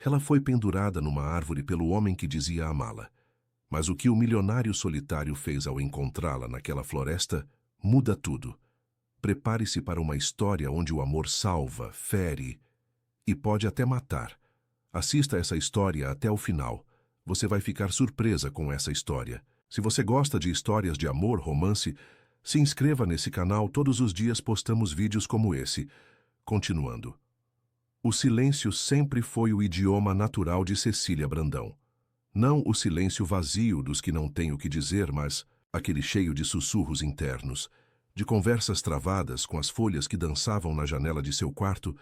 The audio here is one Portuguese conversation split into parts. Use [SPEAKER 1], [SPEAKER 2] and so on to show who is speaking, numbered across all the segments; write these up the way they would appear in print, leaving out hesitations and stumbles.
[SPEAKER 1] Ela foi pendurada numa árvore pelo homem que dizia amá-la. Mas o que o milionário solitário fez ao encontrá-la naquela floresta muda tudo. Prepare-se para uma história onde o amor salva, fere e pode até matar. Assista essa história até o final. Você vai ficar surpresa com essa história. Se você gosta de histórias de amor, romance, se inscreva nesse canal. Todos os dias postamos vídeos como esse. Continuando. O silêncio sempre foi o idioma natural de Cecília Brandão. Não o silêncio vazio dos que não têm o que dizer, mas aquele cheio de sussurros internos, de conversas travadas com as folhas que dançavam na janela de seu quarto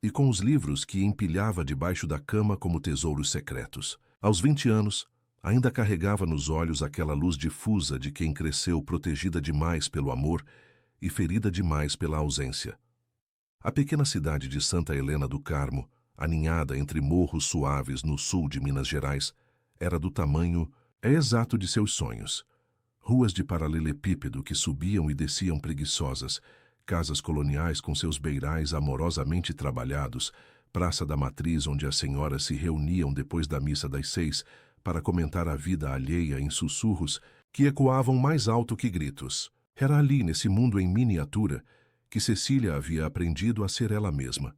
[SPEAKER 1] e com os livros que empilhava debaixo da cama como tesouros secretos. Aos 20 anos, ainda carregava nos olhos aquela luz difusa de quem cresceu protegida demais pelo amor e ferida demais pela ausência. A pequena cidade de Santa Helena do Carmo, aninhada entre morros suaves no sul de Minas Gerais, era do tamanho exato de seus sonhos. Ruas de paralelepípedo que subiam e desciam preguiçosas, casas coloniais com seus beirais amorosamente trabalhados, praça da matriz onde as senhoras se reuniam depois da missa das 6 para comentar a vida alheia em sussurros que ecoavam mais alto que gritos. Era ali, nesse mundo em miniatura, que Cecília havia aprendido a ser ela mesma.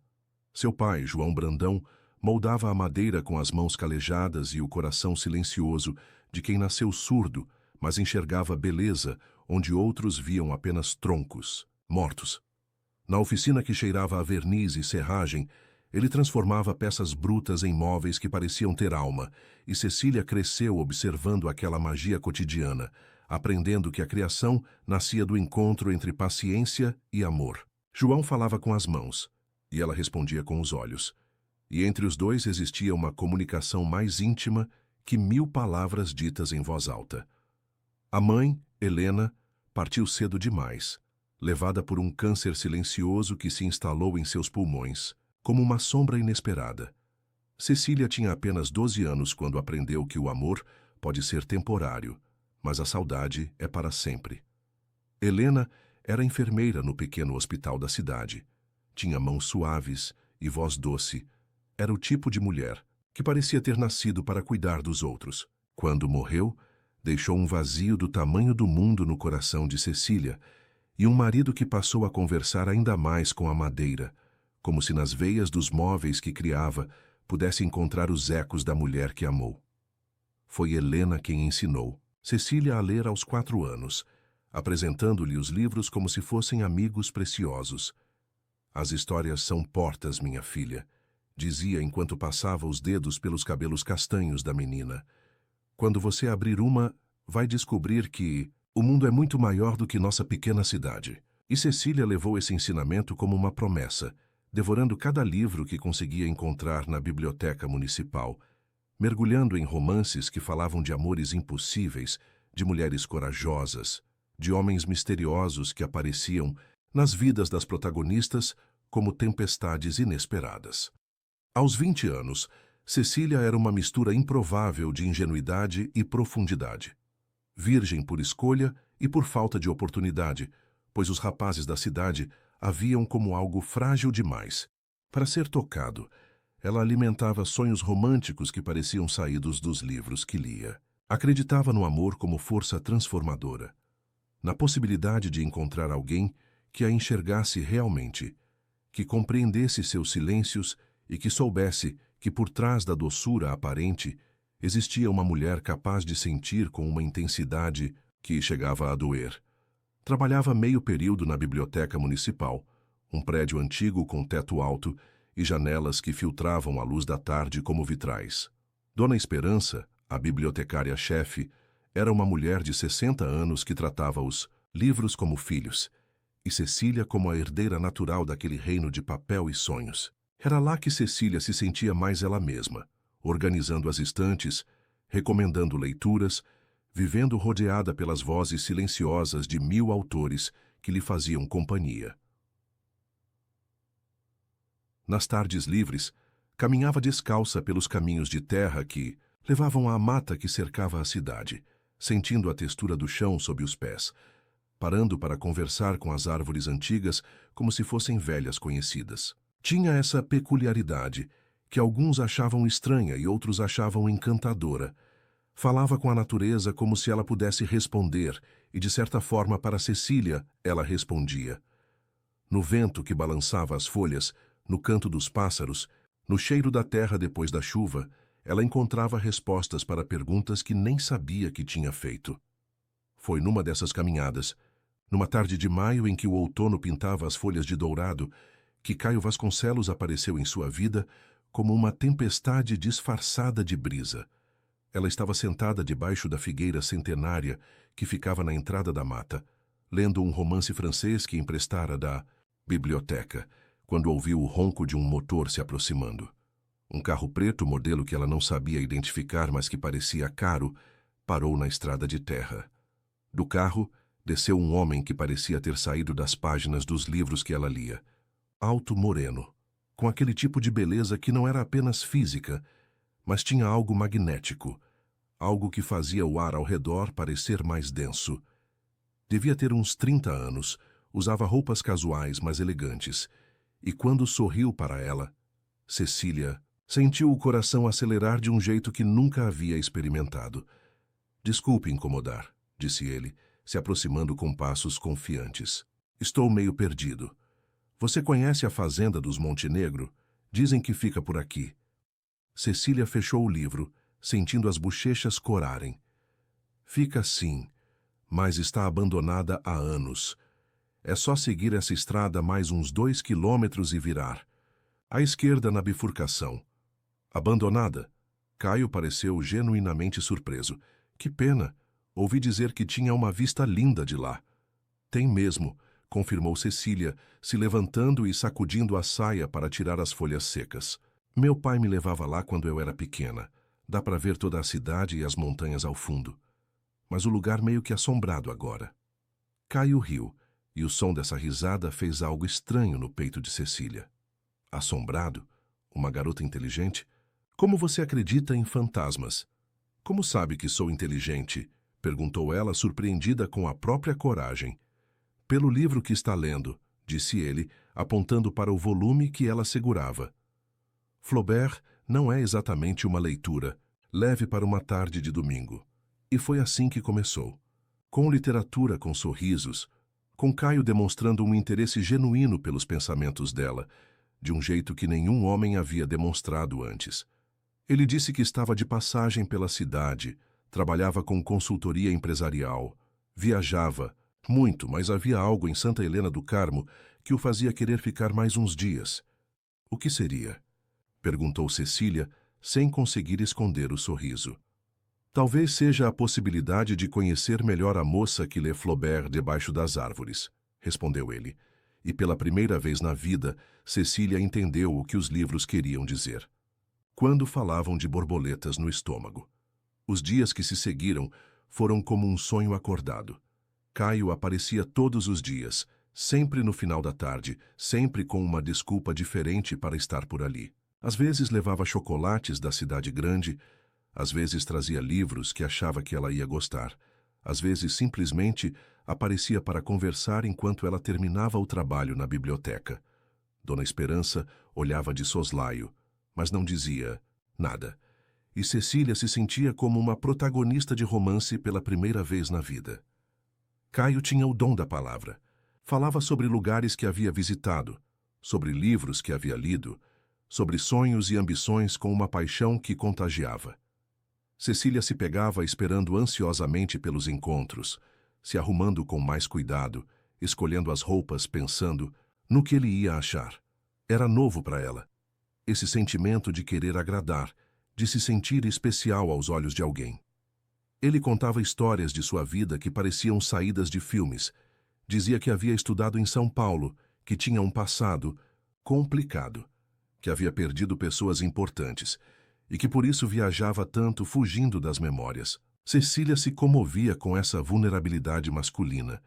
[SPEAKER 1] Seu pai, João Brandão, moldava a madeira com as mãos calejadas e o coração silencioso de quem nasceu surdo, mas enxergava beleza onde outros viam apenas troncos, mortos. Na oficina que cheirava a verniz e serragem, ele transformava peças brutas em móveis que pareciam ter alma, e Cecília cresceu observando aquela magia cotidiana, aprendendo que a criação nascia do encontro entre paciência e amor. João falava com as mãos, e ela respondia com os olhos. E entre os dois existia uma comunicação mais íntima que 1000 palavras ditas em voz alta. A mãe, Helena, partiu cedo demais, levada por um câncer silencioso que se instalou em seus pulmões, como uma sombra inesperada. Cecília tinha apenas 12 anos quando aprendeu que o amor pode ser temporário, mas a saudade é para sempre. Helena era enfermeira no pequeno hospital da cidade. Tinha mãos suaves e voz doce. Era o tipo de mulher que parecia ter nascido para cuidar dos outros. Quando morreu, deixou um vazio do tamanho do mundo no coração de Cecília e um marido que passou a conversar ainda mais com a madeira, como se nas veias dos móveis que criava pudesse encontrar os ecos da mulher que amou. Foi Helena quem ensinou Cecília a ler aos 4 anos, apresentando-lhe os livros como se fossem amigos preciosos. As histórias são portas, minha filha, dizia enquanto passava os dedos pelos cabelos castanhos da menina. Quando você abrir uma, vai descobrir que o mundo é muito maior do que nossa pequena cidade. E Cecília levou esse ensinamento como uma promessa, devorando cada livro que conseguia encontrar na biblioteca municipal, mergulhando em romances que falavam de amores impossíveis, de mulheres corajosas, de homens misteriosos que apareciam nas vidas das protagonistas como tempestades inesperadas. Aos 20 anos, Cecília era uma mistura improvável de ingenuidade e profundidade. Virgem por escolha e por falta de oportunidade, pois os rapazes da cidade a viam como algo frágil demais para ser tocado. Ela alimentava sonhos românticos que pareciam saídos dos livros que lia. Acreditava no amor como força transformadora, na possibilidade de encontrar alguém que a enxergasse realmente, que compreendesse seus silêncios e que soubesse que por trás da doçura aparente existia uma mulher capaz de sentir com uma intensidade que chegava a doer. Trabalhava meio período na biblioteca municipal, um prédio antigo com teto alto e janelas que filtravam a luz da tarde como vitrais. Dona Esperança, a bibliotecária-chefe, era uma mulher de 60 anos que tratava os livros como filhos, e Cecília como a herdeira natural daquele reino de papel e sonhos. Era lá que Cecília se sentia mais ela mesma, organizando as estantes, recomendando leituras, vivendo rodeada pelas vozes silenciosas de 1000 autores que lhe faziam companhia. Nas tardes livres, caminhava descalça pelos caminhos de terra que levavam à mata que cercava a cidade, sentindo a textura do chão sob os pés, parando para conversar com as árvores antigas como se fossem velhas conhecidas. Tinha essa peculiaridade que alguns achavam estranha e outros achavam encantadora. Falava com a natureza como se ela pudesse responder, e de certa forma para Cecília ela respondia. No vento que balançava as folhas, no canto dos pássaros, no cheiro da terra depois da chuva, ela encontrava respostas para perguntas que nem sabia que tinha feito. Foi numa dessas caminhadas, numa tarde de maio em que o outono pintava as folhas de dourado, que Caio Vasconcelos apareceu em sua vida como uma tempestade disfarçada de brisa. Ela estava sentada debaixo da figueira centenária que ficava na entrada da mata, lendo um romance francês que emprestara da biblioteca, quando ouviu o ronco de um motor se aproximando. Um carro preto, modelo que ela não sabia identificar, mas que parecia caro, parou na estrada de terra. Do carro, desceu um homem que parecia ter saído das páginas dos livros que ela lia. Alto, moreno, com aquele tipo de beleza que não era apenas física, mas tinha algo magnético, algo que fazia o ar ao redor parecer mais denso. Devia ter uns 30 anos, usava roupas casuais, mas elegantes, e quando sorriu para ela, Cecília sentiu o coração acelerar de um jeito que nunca havia experimentado. "Desculpe incomodar", disse ele, se aproximando com passos confiantes. "Estou meio perdido. Você conhece a fazenda dos Montenegro? Dizem que fica por aqui." Cecília fechou o livro, sentindo as bochechas corarem. "Fica sim, mas está abandonada há anos. É só seguir essa estrada mais uns 2 quilômetros e virar. À esquerda na bifurcação." "Abandonada?" Caio pareceu genuinamente surpreso. "Que pena. Ouvi dizer que tinha uma vista linda de lá." "Tem mesmo", confirmou Cecília, se levantando e sacudindo a saia para tirar as folhas secas. "Meu pai me levava lá quando eu era pequena. Dá para ver toda a cidade e as montanhas ao fundo. Mas o lugar meio que assombrado agora." Caio riu, e o som dessa risada fez algo estranho no peito de Cecília. "Assombrado? Uma garota inteligente? Como você acredita em fantasmas?" "Como sabe que sou inteligente?" perguntou ela, surpreendida com a própria coragem. "Pelo livro que está lendo", disse ele, apontando para o volume que ela segurava. Flaubert não é exatamente uma leitura, leve para uma tarde de domingo. E foi assim que começou. Com literatura com sorrisos, com Caio demonstrando um interesse genuíno pelos pensamentos dela, de um jeito que nenhum homem havia demonstrado antes. Ele disse que estava de passagem pela cidade, trabalhava com consultoria empresarial, viajava muito, mas havia algo em Santa Helena do Carmo que o fazia querer ficar mais uns dias. "O que seria?" perguntou Cecília, sem conseguir esconder o sorriso. "Talvez seja a possibilidade de conhecer melhor a moça que lê Flaubert debaixo das árvores", respondeu ele. E pela primeira vez na vida, Cecília entendeu o que os livros queriam dizer. Quando falavam de borboletas no estômago. Os dias que se seguiram foram como um sonho acordado. Caio aparecia todos os dias, sempre no final da tarde, sempre com uma desculpa diferente para estar por ali. Às vezes levava chocolates da cidade grande, às vezes trazia livros que achava que ela ia gostar, às vezes simplesmente aparecia para conversar enquanto ela terminava o trabalho na biblioteca. Dona Esperança olhava de soslaio, mas não dizia nada. E Cecília se sentia como uma protagonista de romance pela primeira vez na vida. Caio tinha o dom da palavra. Falava sobre lugares que havia visitado, sobre livros que havia lido, sobre sonhos e ambições com uma paixão que contagiava. Cecília se pegava esperando ansiosamente pelos encontros, se arrumando com mais cuidado, escolhendo as roupas pensando no que ele ia achar. Era novo para ela. Esse sentimento de querer agradar, de se sentir especial aos olhos de alguém. Ele contava histórias de sua vida que pareciam saídas de filmes. Dizia que havia estudado em São Paulo, que tinha um passado complicado, que havia perdido pessoas importantes e que por isso viajava tanto fugindo das memórias. Cecília se comovia com essa vulnerabilidade masculina,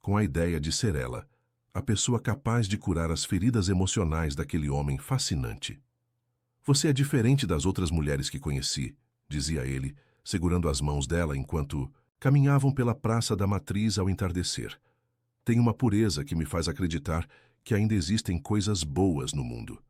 [SPEAKER 1] com a ideia de ser ela, a pessoa capaz de curar as feridas emocionais daquele homem fascinante. "Você é diferente das outras mulheres que conheci", dizia ele, segurando as mãos dela enquanto caminhavam pela Praça da Matriz ao entardecer. "Tem uma pureza que me faz acreditar que ainda existem coisas boas no mundo."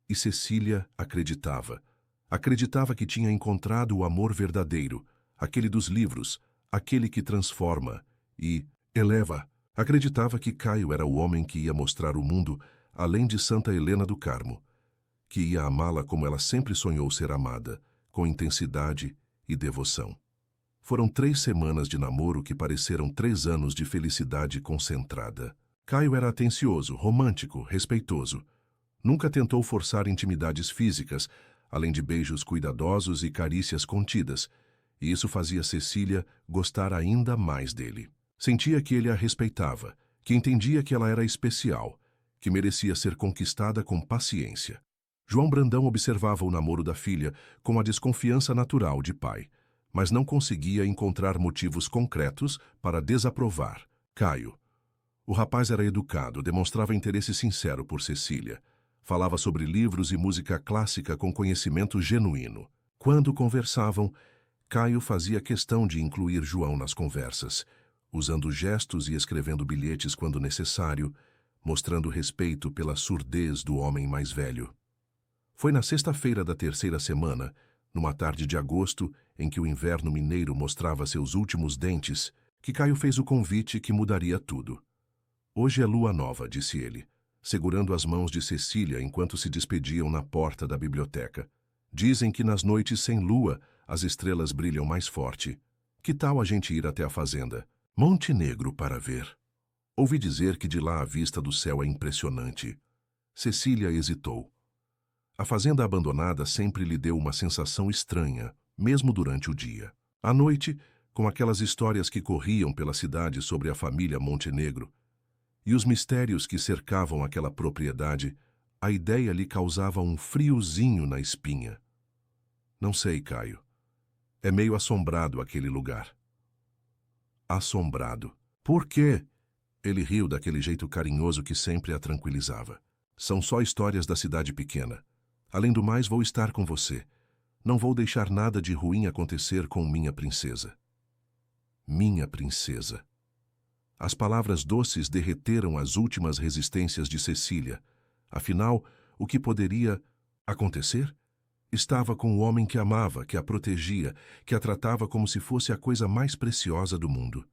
[SPEAKER 1] E Cecília acreditava. Acreditava que tinha encontrado o amor verdadeiro, aquele dos livros, aquele que transforma e eleva. Acreditava que Caio era o homem que ia mostrar o mundo além de Santa Helena do Carmo, que ia amá-la como ela sempre sonhou ser amada, com intensidade e devoção. Foram 3 semanas de namoro que pareceram 3 anos de felicidade concentrada. Caio era atencioso, romântico, respeitoso. Nunca tentou forçar intimidades físicas, além de beijos cuidadosos e carícias contidas, e isso fazia Cecília gostar ainda mais dele. Sentia que ele a respeitava, que entendia que ela era especial, que merecia ser conquistada com paciência. João Brandão observava o namoro da filha com a desconfiança natural de pai, mas não conseguia encontrar motivos concretos para desaprovar Caio. O rapaz era educado, demonstrava interesse sincero por Cecília. Falava sobre livros e música clássica com conhecimento genuíno. Quando conversavam, Caio fazia questão de incluir João nas conversas, usando gestos e escrevendo bilhetes quando necessário, mostrando respeito pela surdez do homem mais velho. Foi na sexta-feira da 3ª semana, numa tarde de agosto, em que o inverno mineiro mostrava seus últimos dentes, que Caio fez o convite que mudaria tudo. Hoje é lua nova, disse ele, segurando as mãos de Cecília enquanto se despediam na porta da biblioteca. Dizem que nas noites sem lua as estrelas brilham mais forte. Que tal a gente ir até a fazenda? Monte Negro para ver. Ouvi dizer que de lá a vista do céu é impressionante. Cecília hesitou. A fazenda abandonada sempre lhe deu uma sensação estranha, mesmo durante o dia. À noite, com aquelas histórias que corriam pela cidade sobre a família Montenegro e os mistérios que cercavam aquela propriedade, a ideia lhe causava um friozinho na espinha. Não sei, Caio. É meio assombrado aquele lugar. Assombrado. Por quê? Ele riu daquele jeito carinhoso que sempre a tranquilizava. São só histórias da cidade pequena. Além do mais, vou estar com você. Não vou deixar nada de ruim acontecer com minha princesa. Minha princesa. As palavras doces derreteram as últimas resistências de Cecília. Afinal, o que poderia acontecer? Estava com o homem que amava, que a protegia, que a tratava como se fosse a coisa mais preciosa do mundo.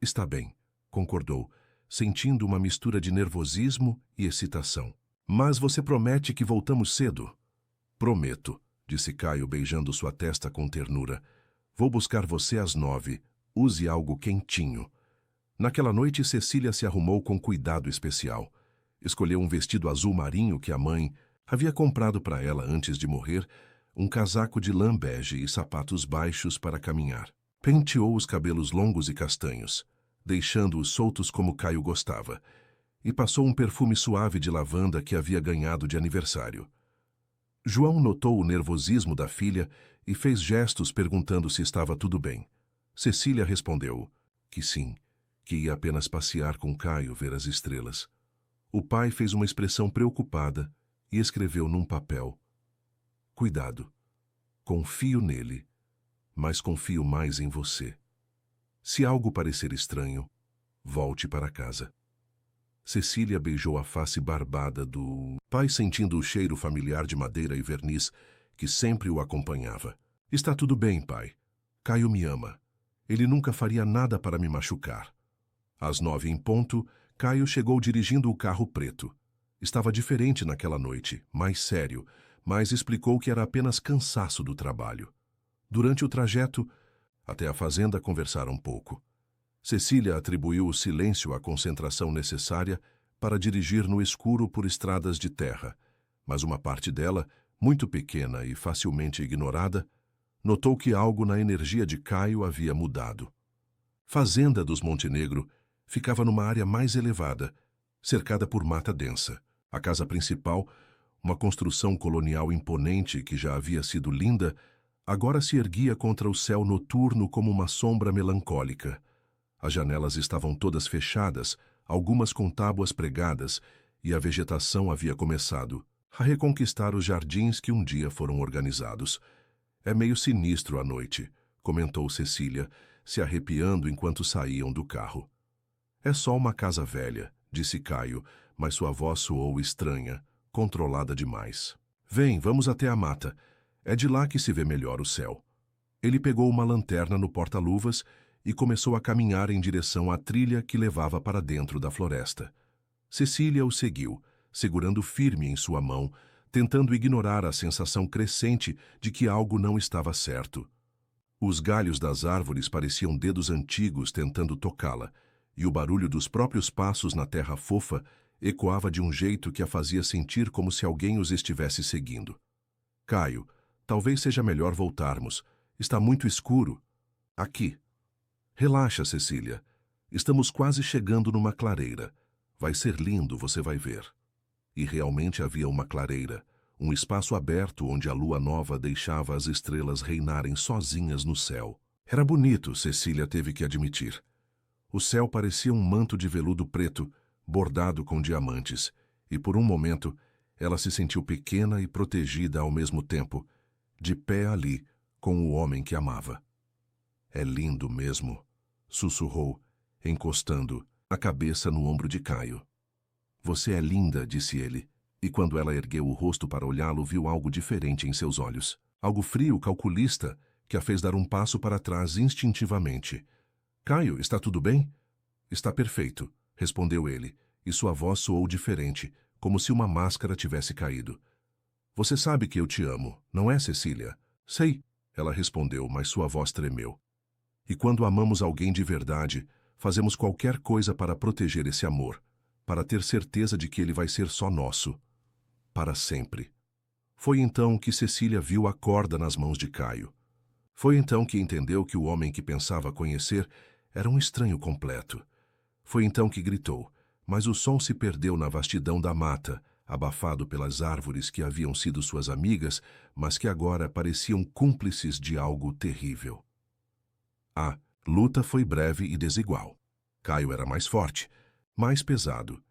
[SPEAKER 1] Está bem, concordou, sentindo uma mistura de nervosismo e excitação. Mas você promete que voltamos cedo? Prometo, disse Caio beijando sua testa com ternura. Vou buscar você às 9. Use algo quentinho. Naquela noite, Cecília se arrumou com cuidado especial. Escolheu um vestido azul marinho que a mãe havia comprado para ela antes de morrer, um casaco de lã bege e sapatos baixos para caminhar. Penteou os cabelos longos e castanhos, deixando-os soltos como Caio gostava, e passou um perfume suave de lavanda que havia ganhado de aniversário. João notou o nervosismo da filha e fez gestos perguntando se estava tudo bem. Cecília respondeu que sim, que ia apenas passear com Caio ver as estrelas. O pai fez uma expressão preocupada e escreveu num papel: Cuidado, confio nele, mas confio mais em você. Se algo parecer estranho, volte para casa. Cecília beijou a face barbada do pai, sentindo o cheiro familiar de madeira e verniz que sempre o acompanhava. Está tudo bem, pai. Caio me ama. Ele nunca faria nada para me machucar. Às 9 em ponto, Caio chegou dirigindo o carro preto. Estava diferente naquela noite, mais sério, mas explicou que era apenas cansaço do trabalho. Durante o trajeto, até a fazenda conversaram pouco. Cecília atribuiu o silêncio à concentração necessária para dirigir no escuro por estradas de terra, mas uma parte dela, muito pequena e facilmente ignorada, notou que algo na energia de Caio havia mudado. Fazenda dos Montenegro ficava numa área mais elevada, cercada por mata densa. A casa principal, uma construção colonial imponente que já havia sido linda, agora se erguia contra o céu noturno como uma sombra melancólica. As janelas estavam todas fechadas, algumas com tábuas pregadas, e a vegetação havia começado a reconquistar os jardins que um dia foram organizados. É meio sinistro à noite, comentou Cecília, se arrepiando enquanto saíam do carro. É só uma casa velha, disse Caio, mas sua voz soou estranha, controlada demais. Vem, vamos até a mata. É de lá que se vê melhor o céu. Ele pegou uma lanterna no porta-luvas e começou a caminhar em direção à trilha que levava para dentro da floresta. Cecília o seguiu, segurando firme em sua mão, tentando ignorar a sensação crescente de que algo não estava certo. Os galhos das árvores pareciam dedos antigos tentando tocá-la, e o barulho dos próprios passos na terra fofa ecoava de um jeito que a fazia sentir como se alguém os estivesse seguindo. Caio, talvez seja melhor voltarmos. Está muito escuro. Aqui. Relaxa, Cecília. Estamos quase chegando numa clareira. Vai ser lindo, você vai ver. E realmente havia uma clareira, um espaço aberto onde a lua nova deixava as estrelas reinarem sozinhas no céu. Era bonito, Cecília teve que admitir. O céu parecia um manto de veludo preto, bordado com diamantes, e por um momento ela se sentiu pequena e protegida ao mesmo tempo, de pé ali, com o homem que amava. É lindo mesmo, sussurrou, encostando a cabeça no ombro de Caio. Você é linda, disse ele, e quando ela ergueu o rosto para olhá-lo, viu algo diferente em seus olhos. Algo frio, calculista, que a fez dar um passo para trás instintivamente. Caio, está tudo bem? Está perfeito, respondeu ele, e sua voz soou diferente, como se uma máscara tivesse caído. Você sabe que eu te amo, não é, Cecília? Sei, ela respondeu, mas sua voz tremeu. E quando amamos alguém de verdade, fazemos qualquer coisa para proteger esse amor, para ter certeza de que ele vai ser só nosso, para sempre. Foi então que Cecília viu a corda nas mãos de Caio. Foi então que entendeu que o homem que pensava conhecer era um estranho completo. Foi então que gritou, mas o som se perdeu na vastidão da mata, abafado pelas árvores que haviam sido suas amigas, mas que agora pareciam cúmplices de algo terrível. A luta foi breve e desigual. Caio era mais forte, mais pesado,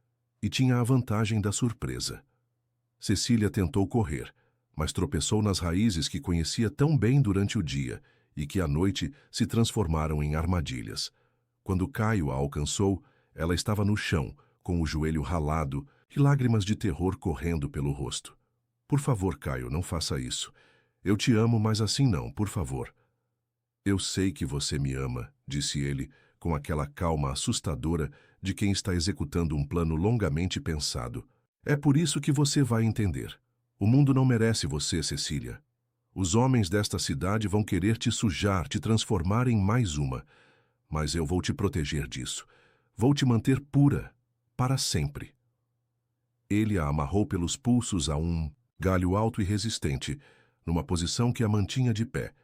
[SPEAKER 1] e tinha a vantagem da surpresa. Cecília tentou correr, mas tropeçou nas raízes que conhecia tão bem durante o dia e que à noite se transformaram em armadilhas. Quando Caio a alcançou, ela estava no chão, com o joelho ralado e lágrimas de terror correndo pelo rosto. Por favor, Caio, não faça isso. Eu te amo, mas assim não, por favor. Eu sei que você me ama, disse ele, com aquela calma assustadora de quem está executando um plano longamente pensado. É por isso que você vai entender. O mundo não merece você, Cecília. Os homens desta cidade vão querer te sujar, te transformar em mais uma. Mas eu vou te proteger disso. Vou te manter pura, para sempre. Ele a amarrou pelos pulsos a um galho alto e resistente, numa posição que a mantinha de pé,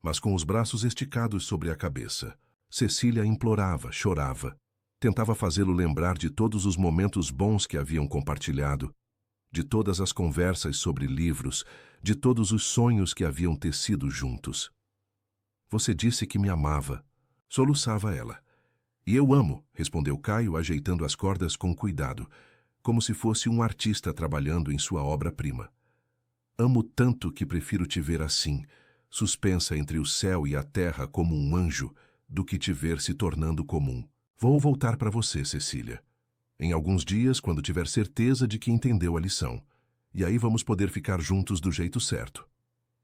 [SPEAKER 1] mas com os braços esticados sobre a cabeça. Cecília implorava, chorava. Tentava fazê-lo lembrar de todos os momentos bons que haviam compartilhado, de todas as conversas sobre livros, de todos os sonhos que haviam tecido juntos. Você disse que me amava, soluçava ela. E eu amo, respondeu Caio, ajeitando as cordas com cuidado, como se fosse um artista trabalhando em sua obra-prima. Amo tanto que prefiro te ver assim, suspensa entre o céu e a terra como um anjo, do que te ver se tornando comum. Vou voltar para você, Cecília. Em alguns dias, quando tiver certeza de que entendeu a lição. E aí vamos poder ficar juntos do jeito certo.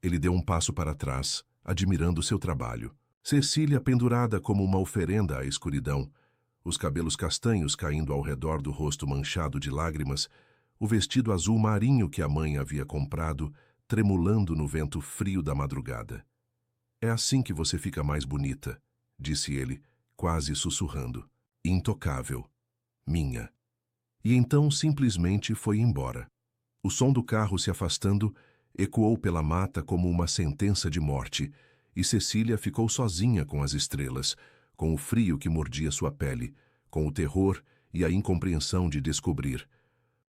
[SPEAKER 1] Ele deu um passo para trás, admirando seu trabalho. Cecília pendurada como uma oferenda à escuridão, os cabelos castanhos caindo ao redor do rosto manchado de lágrimas, o vestido azul marinho que a mãe havia comprado, tremulando no vento frio da madrugada. É assim que você fica mais bonita, disse ele, quase sussurrando. Intocável. Minha. E então simplesmente foi embora. O som do carro se afastando ecoou pela mata como uma sentença de morte, e Cecília ficou sozinha com as estrelas, com o frio que mordia sua pele, com o terror e a incompreensão de descobrir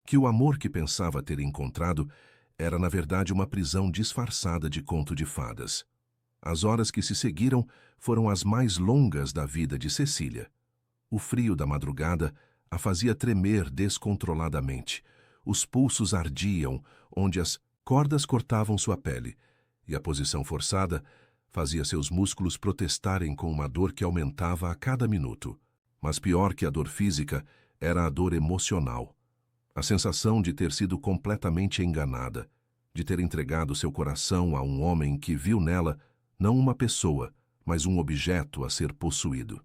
[SPEAKER 1] que o amor que pensava ter encontrado era na verdade uma prisão disfarçada de conto de fadas. As horas que se seguiram foram as mais longas da vida de Cecília. O frio da madrugada a fazia tremer descontroladamente. Os pulsos ardiam, onde as cordas cortavam sua pele, e a posição forçada fazia seus músculos protestarem com uma dor que aumentava a cada minuto. Mas pior que a dor física era a dor emocional. A sensação de ter sido completamente enganada, de ter entregado seu coração a um homem que viu nela não uma pessoa, mas um objeto a ser possuído.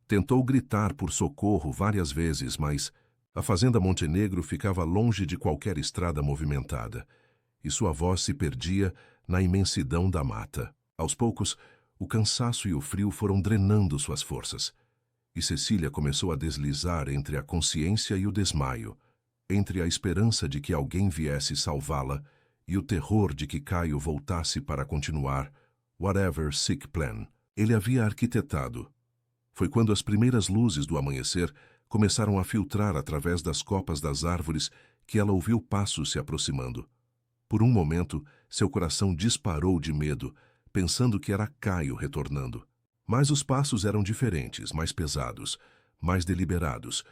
[SPEAKER 1] Tentou gritar por socorro várias vezes, mas a fazenda Montenegro ficava longe de qualquer estrada movimentada, e sua voz se perdia na imensidão da mata. Aos poucos, o cansaço e o frio foram drenando suas forças, e Cecília começou a deslizar entre a consciência e o desmaio, entre a esperança de que alguém viesse salvá-la e o terror de que Caio voltasse para continuar whatever sick plan ele havia arquitetado. Foi quando as primeiras luzes do amanhecer começaram a filtrar através das copas das árvores que ela ouviu passos se aproximando. Por um momento, seu coração disparou de medo, pensando que era Caio retornando. Mas os passos eram diferentes, mais pesados, mais deliberados,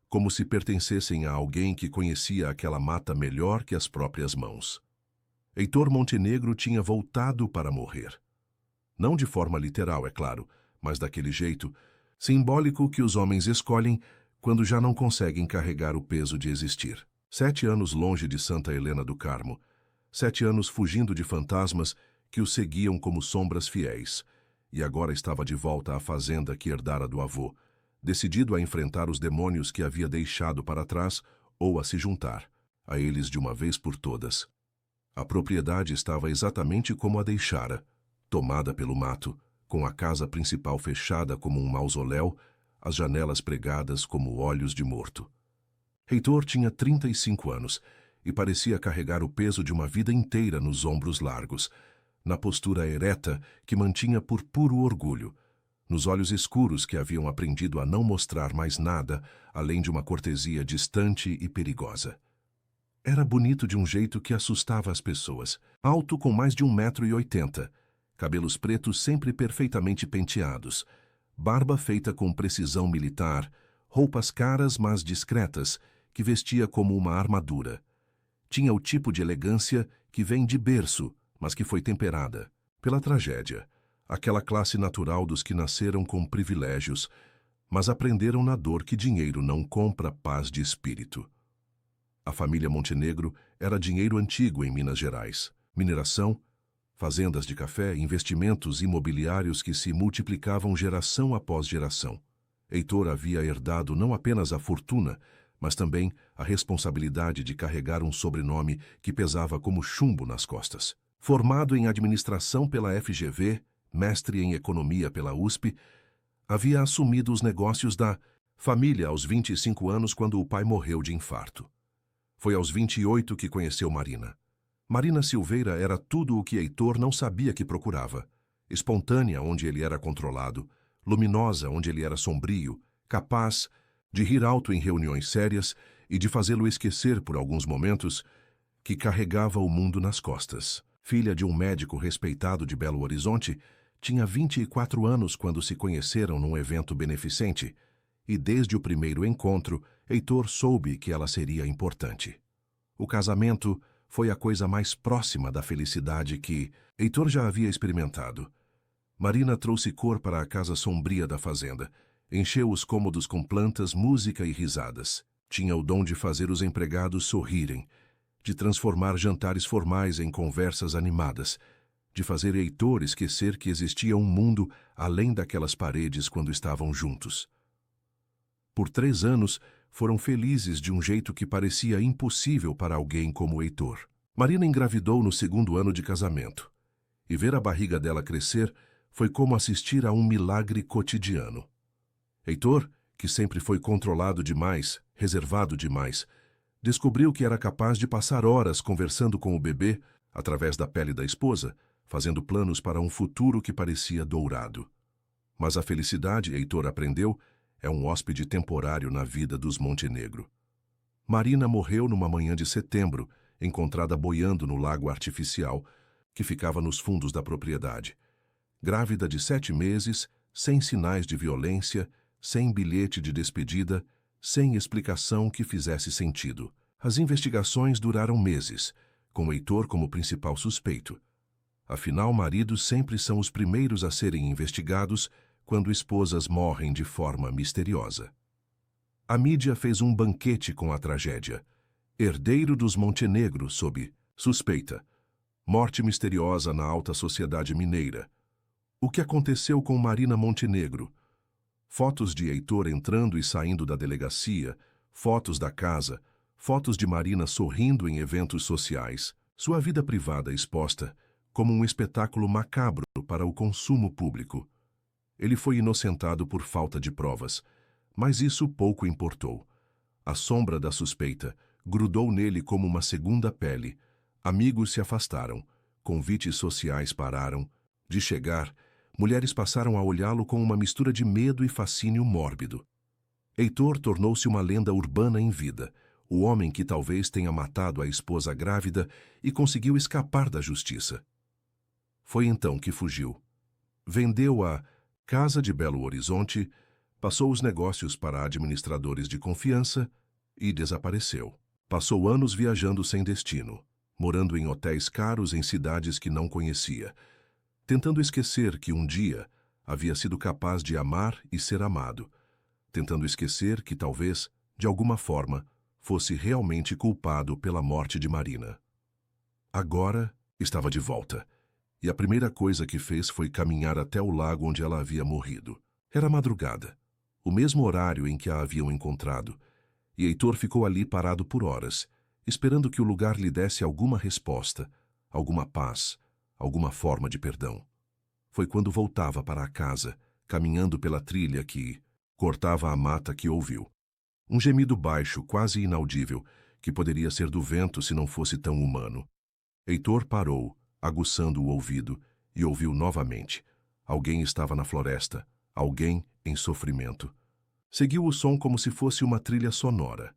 [SPEAKER 1] como se pertencessem a alguém que conhecia aquela mata melhor que as próprias mãos. Heitor Montenegro tinha voltado para morrer. Não de forma literal, é claro, mas daquele jeito simbólico que os homens escolhem quando já não conseguem carregar o peso de existir. 7 anos longe de Santa Helena do Carmo, 7 anos fugindo de fantasmas que o seguiam como sombras fiéis, e agora estava de volta à fazenda que herdara do avô, decidido a enfrentar os demônios que havia deixado para trás ou a se juntar a eles de uma vez por todas. A propriedade estava exatamente como a deixara, tomada pelo mato, com a casa principal fechada como um mausoléu, as janelas pregadas como olhos de morto. Heitor tinha 35 anos e parecia carregar o peso de uma vida inteira nos ombros largos, na postura ereta que mantinha por puro orgulho, nos olhos escuros que haviam aprendido a não mostrar mais nada além de uma cortesia distante e perigosa. Era bonito de um jeito que assustava as pessoas, alto com mais de 1,80 m, cabelos pretos sempre perfeitamente penteados, barba feita com precisão militar, roupas caras mas discretas, que vestia como uma armadura. Tinha o tipo de elegância que vem de berço, mas que foi temperada pela tragédia, aquela classe natural dos que nasceram com privilégios, mas aprenderam na dor que dinheiro não compra paz de espírito. A família Montenegro era dinheiro antigo em Minas Gerais, mineração, fazendas de café, investimentos imobiliários que se multiplicavam geração após geração. Heitor havia herdado não apenas a fortuna, mas também a responsabilidade de carregar um sobrenome que pesava como chumbo nas costas. Formado em administração pela FGV, mestre em economia pela USP, havia assumido os negócios da família aos 25 anos quando o pai morreu de infarto. Foi aos 28 que conheceu Marina. Marina Silveira era tudo o que Heitor não sabia que procurava. Espontânea onde ele era controlado, luminosa onde ele era sombrio, capaz de rir alto em reuniões sérias e de fazê-lo esquecer por alguns momentos que carregava o mundo nas costas. Filha de um médico respeitado de Belo Horizonte, tinha 24 anos quando se conheceram num evento beneficente, e desde o primeiro encontro, Heitor soube que ela seria importante. O casamento foi a coisa mais próxima da felicidade que Heitor já havia experimentado. Marina trouxe cor para a casa sombria da fazenda, encheu os cômodos com plantas, música e risadas. Tinha o dom de fazer os empregados sorrirem, de transformar jantares formais em conversas animadas, de fazer Heitor esquecer que existia um mundo além daquelas paredes quando estavam juntos. Por 3 anos, foram felizes de um jeito que parecia impossível para alguém como Heitor. Marina engravidou no 2º ano de casamento, e ver a barriga dela crescer foi como assistir a um milagre cotidiano. Heitor, que sempre foi controlado demais, reservado demais, descobriu que era capaz de passar horas conversando com o bebê, através da pele da esposa, fazendo planos para um futuro que parecia dourado. Mas a felicidade, Heitor aprendeu, é um hóspede temporário na vida dos Montenegro. Marina morreu numa manhã de setembro, encontrada boiando no lago artificial, que ficava nos fundos da propriedade. Grávida de 7 meses, sem sinais de violência, sem bilhete de despedida, sem explicação que fizesse sentido. As investigações duraram meses, com Heitor como principal suspeito. Afinal, maridos sempre são os primeiros a serem investigados quando esposas morrem de forma misteriosa. A mídia fez um banquete com a tragédia. Herdeiro dos Montenegro sob Suspeita. Morte misteriosa na alta sociedade mineira. O que aconteceu com Marina Montenegro? Fotos de Heitor entrando e saindo da delegacia, fotos da casa, fotos de Marina sorrindo em eventos sociais, sua vida privada exposta como um espetáculo macabro para o consumo público. Ele foi inocentado por falta de provas, mas isso pouco importou. A sombra da suspeita grudou nele como uma segunda pele. Amigos se afastaram, convites sociais pararam. De chegar, mulheres passaram a olhá-lo com uma mistura de medo e fascínio mórbido. Heitor tornou-se uma lenda urbana em vida, o homem que talvez tenha matado a esposa grávida e conseguiu escapar da justiça. Foi então que fugiu. Vendeu a Casa de Belo Horizonte, passou os negócios para administradores de confiança e desapareceu. Passou anos viajando sem destino, morando em hotéis caros em cidades que não conhecia, tentando esquecer que um dia havia sido capaz de amar e ser amado, tentando esquecer que talvez, de alguma forma, fosse realmente culpado pela morte de Marina. Agora estava de volta, e a primeira coisa que fez foi caminhar até o lago onde ela havia morrido. Era madrugada, o mesmo horário em que a haviam encontrado, e Heitor ficou ali parado por horas, esperando que o lugar lhe desse alguma resposta, alguma paz, alguma forma de perdão. Foi quando voltava para a casa, caminhando pela trilha que cortava a mata que ouviu. Um gemido baixo, quase inaudível, que poderia ser do vento se não fosse tão humano. Heitor parou, aguçando o ouvido, e ouviu novamente. Alguém estava na floresta, alguém em sofrimento. Seguiu o som como se fosse uma trilha sonora.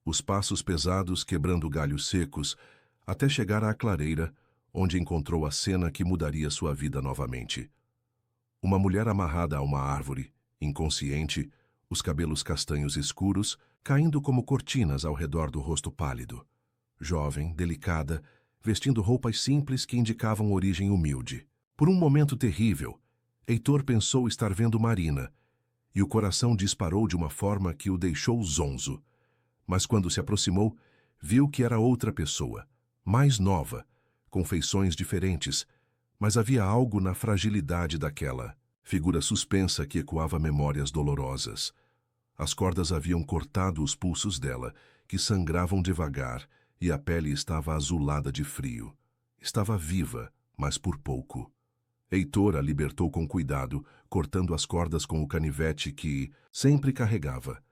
[SPEAKER 1] Os passos pesados quebrando galhos secos, até chegar à clareira, onde encontrou a cena que mudaria sua vida novamente. Uma mulher amarrada a uma árvore, inconsciente, os cabelos castanhos escuros, caindo como cortinas ao redor do rosto pálido. Jovem, delicada, vestindo roupas simples que indicavam origem humilde. Por um momento terrível, Heitor pensou estar vendo Marina, e o coração disparou de uma forma que o deixou zonzo. Mas quando se aproximou, viu que era outra pessoa, mais nova, com feições diferentes, mas havia algo na fragilidade daquela figura suspensa que ecoava memórias dolorosas. As cordas haviam cortado os pulsos dela, que sangravam devagar, e a pele estava azulada de frio. Estava viva, mas por pouco. Heitor a libertou com cuidado, cortando as cordas com o canivete que sempre carregava.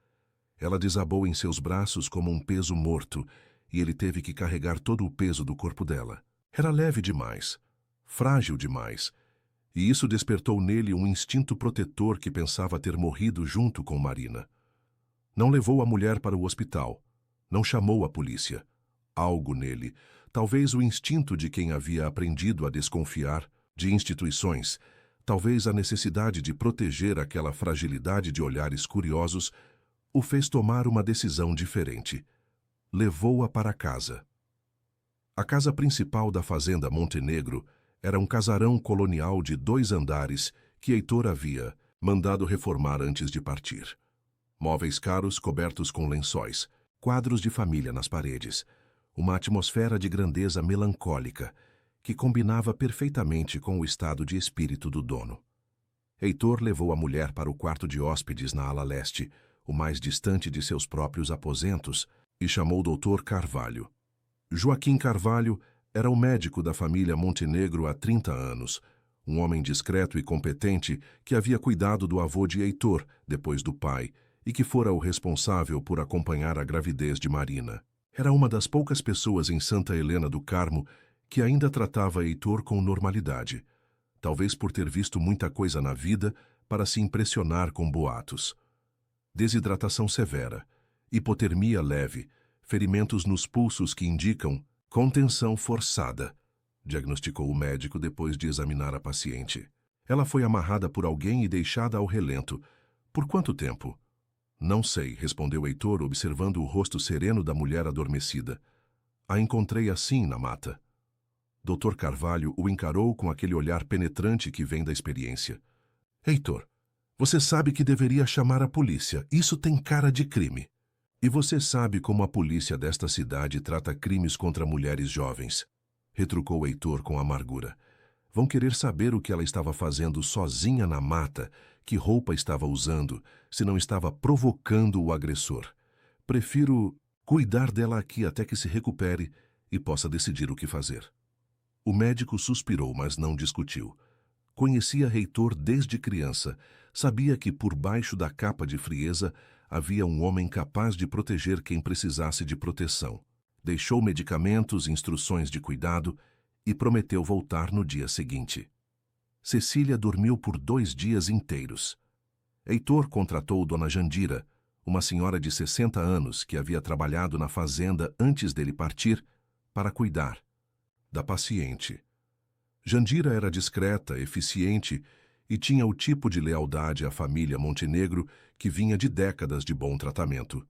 [SPEAKER 1] Ela desabou em seus braços como um peso morto, e ele teve que carregar todo o peso do corpo dela. Era leve demais, frágil demais, e isso despertou nele um instinto protetor que pensava ter morrido junto com Marina. Não levou a mulher para o hospital, não chamou a polícia. Algo nele, talvez o instinto de quem havia aprendido a desconfiar de instituições, talvez a necessidade de proteger aquela fragilidade de olhares curiosos, o fez tomar uma decisão diferente. Levou-a para casa. A casa principal da fazenda Montenegro era um casarão colonial de 2 andares que Heitor havia mandado reformar antes de partir. Móveis caros cobertos com lençóis, quadros de família nas paredes, uma atmosfera de grandeza melancólica que combinava perfeitamente com o estado de espírito do dono. Heitor levou a mulher para o quarto de hóspedes na ala leste, o mais distante de seus próprios aposentos, e chamou o Dr. Carvalho. Joaquim Carvalho era o médico da família Montenegro há 30 anos, um homem discreto e competente que havia cuidado do avô de Heitor, depois do pai, e que fora o responsável por acompanhar a gravidez de Marina. Era uma das poucas pessoas em Santa Helena do Carmo que ainda tratava Heitor com normalidade, talvez por ter visto muita coisa na vida para se impressionar com boatos. Desidratação severa, hipotermia leve, ferimentos nos pulsos que indicam contenção forçada, diagnosticou o médico depois de examinar a paciente. Ela foi amarrada por alguém e deixada ao relento. Por quanto tempo? Não sei, respondeu Heitor, observando o rosto sereno da mulher adormecida. A encontrei assim na mata. Dr. Carvalho o encarou com aquele olhar penetrante que vem da experiência. Heitor, você sabe que deveria chamar a polícia. Isso tem cara de crime. E você sabe como a polícia desta cidade trata crimes contra mulheres jovens. retrucou Heitor com amargura. Vão querer saber o que ela estava fazendo sozinha na mata, que roupa estava usando, se não estava provocando o agressor. Prefiro cuidar dela aqui até que se recupere e possa decidir o que fazer. O médico suspirou, mas não discutiu. Conhecia Heitor desde criança. Sabia que por baixo da capa de frieza havia um homem capaz de proteger quem precisasse de proteção. Deixou medicamentos, instruções de cuidado e prometeu voltar no dia seguinte. Cecília dormiu por 2 dias inteiros. Heitor contratou Dona Jandira, uma senhora de 60 anos que havia trabalhado na fazenda antes dele partir, para cuidar da paciente. Jandira era discreta, eficiente e tinha o tipo de lealdade à família Montenegro que vinha de décadas de bom tratamento.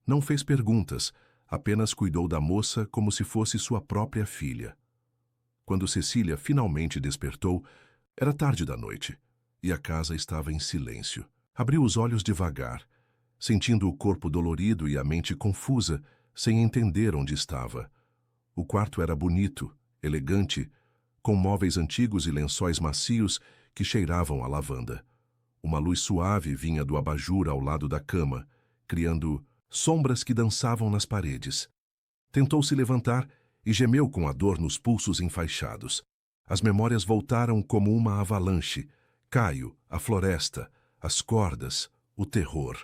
[SPEAKER 1] Não fez perguntas, apenas cuidou da moça como se fosse sua própria filha. Quando Cecília finalmente despertou, era tarde da noite e a casa estava em silêncio. Abriu os olhos devagar, sentindo o corpo dolorido e a mente confusa, sem entender onde estava. O quarto era bonito, elegante, com móveis antigos e lençóis macios que cheiravam a lavanda. Uma luz suave vinha do abajur ao lado da cama, criando sombras que dançavam nas paredes. Tentou se levantar e gemeu com a dor nos pulsos enfaixados. As memórias voltaram como uma avalanche. Caio, a floresta, as cordas, o terror.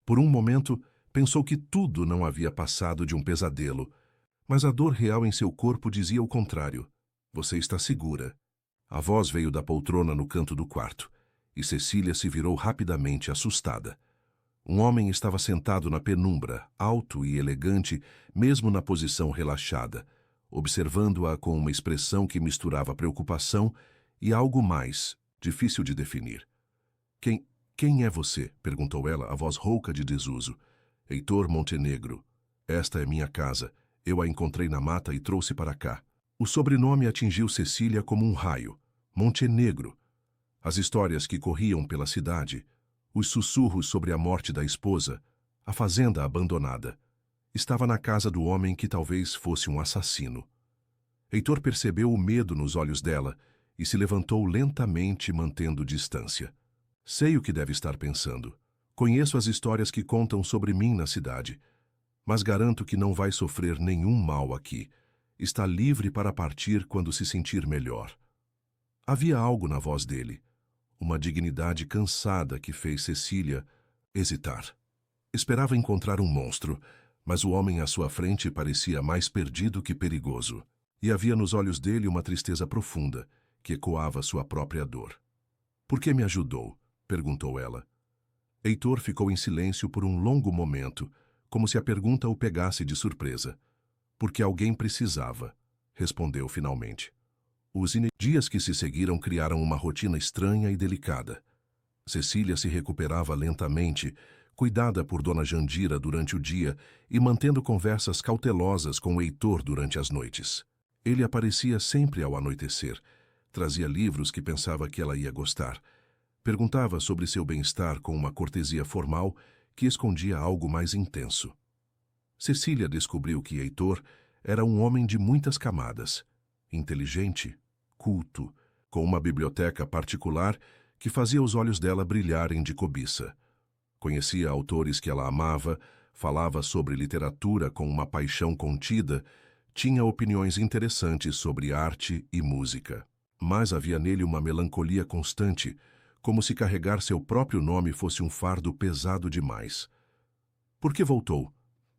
[SPEAKER 1] Por um momento, pensou que tudo não havia passado de um pesadelo, mas a dor real em seu corpo dizia o contrário. Você está segura. A voz veio da poltrona no canto do quarto, e Cecília se virou rapidamente, assustada. Um homem estava sentado na penumbra, alto e elegante, mesmo na posição relaxada, observando-a com uma expressão que misturava preocupação e algo mais, difícil de definir. Quem é você? Perguntou ela, a voz rouca de desuso. Heitor Montenegro. Esta é minha casa. Eu a encontrei na mata e trouxe para cá. O sobrenome atingiu Cecília como um raio. Montenegro. As histórias que corriam pela cidade, os sussurros sobre a morte da esposa, a fazenda abandonada. Estava na casa do homem que talvez fosse um assassino. Heitor percebeu o medo nos olhos dela e se levantou lentamente, mantendo distância. Sei o que deve estar pensando. Conheço as histórias que contam sobre mim na cidade, mas garanto que não vai sofrer nenhum mal aqui. Está livre para partir quando se sentir melhor. Havia algo na voz dele, uma dignidade cansada que fez Cecília hesitar. Esperava encontrar um monstro, mas o homem à sua frente parecia mais perdido que perigoso. E havia nos olhos dele uma tristeza profunda, que ecoava sua própria dor. Por que me ajudou? Perguntou ela. Heitor ficou em silêncio por um longo momento, como se a pergunta o pegasse de surpresa. Porque alguém precisava, respondeu finalmente. Os dias que se seguiram criaram uma rotina estranha e delicada. Cecília se recuperava lentamente, cuidada por Dona Jandira durante o dia e mantendo conversas cautelosas com Heitor durante as noites. Ele aparecia sempre ao anoitecer, trazia livros que pensava que ela ia gostar. Perguntava sobre seu bem-estar com uma cortesia formal que escondia algo mais intenso. Cecília descobriu que Heitor era um homem de muitas camadas, inteligente, culto, com uma biblioteca particular que fazia os olhos dela brilharem de cobiça. Conhecia autores que ela amava, falava sobre literatura com uma paixão contida, tinha opiniões interessantes sobre arte e música. Mas havia nele uma melancolia constante, como se carregar seu próprio nome fosse um fardo pesado demais. Por que voltou?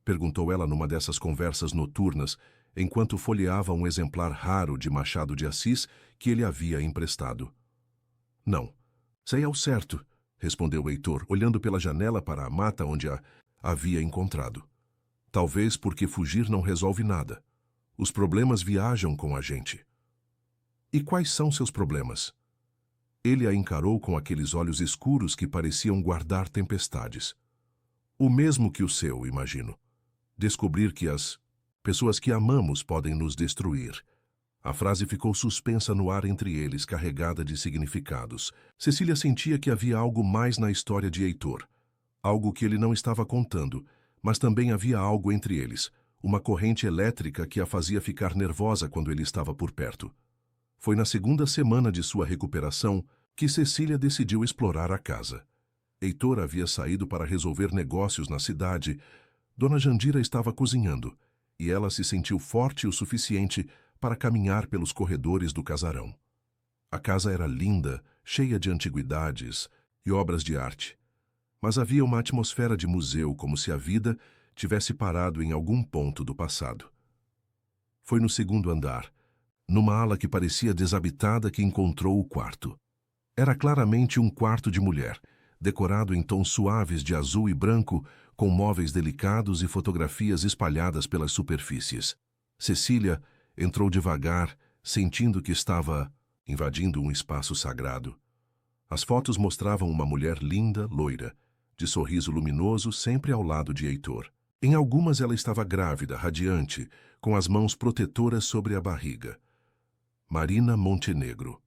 [SPEAKER 1] Perguntou ela numa dessas conversas noturnas, enquanto folheava um exemplar raro de Machado de Assis que ele havia emprestado. Não, sei ao certo, respondeu Heitor, olhando pela janela para a mata onde a havia encontrado. Talvez porque fugir não resolve nada. Os problemas viajam com a gente. E quais são seus problemas? Ele a encarou com aqueles olhos escuros que pareciam guardar tempestades. O mesmo que o seu, imagino. Descobrir que as pessoas que amamos podem nos destruir. A frase ficou suspensa no ar entre eles, carregada de significados. Cecília sentia que havia algo mais na história de Heitor. Algo que ele não estava contando, mas também havia algo entre eles, uma corrente elétrica que a fazia ficar nervosa quando ele estava por perto. Foi na segunda semana de sua recuperação que Cecília decidiu explorar a casa. Heitor havia saído para resolver negócios na cidade. Dona Jandira estava cozinhando, e ela se sentiu forte o suficiente para caminhar pelos corredores do casarão. A casa era linda, cheia de antiguidades e obras de arte, mas havia uma atmosfera de museu, como se a vida tivesse parado em algum ponto do passado. Foi no segundo andar, numa ala que parecia desabitada, que encontrou o quarto. Era claramente um quarto de mulher, decorado em tons suaves de azul e branco, com móveis delicados e fotografias espalhadas pelas superfícies. Cecília entrou devagar, sentindo que estava invadindo um espaço sagrado. As fotos mostravam uma mulher linda, loira, de sorriso luminoso, sempre ao lado de Heitor. Em algumas ela estava grávida, radiante, com as mãos protetoras sobre a barriga. Marina Montenegro.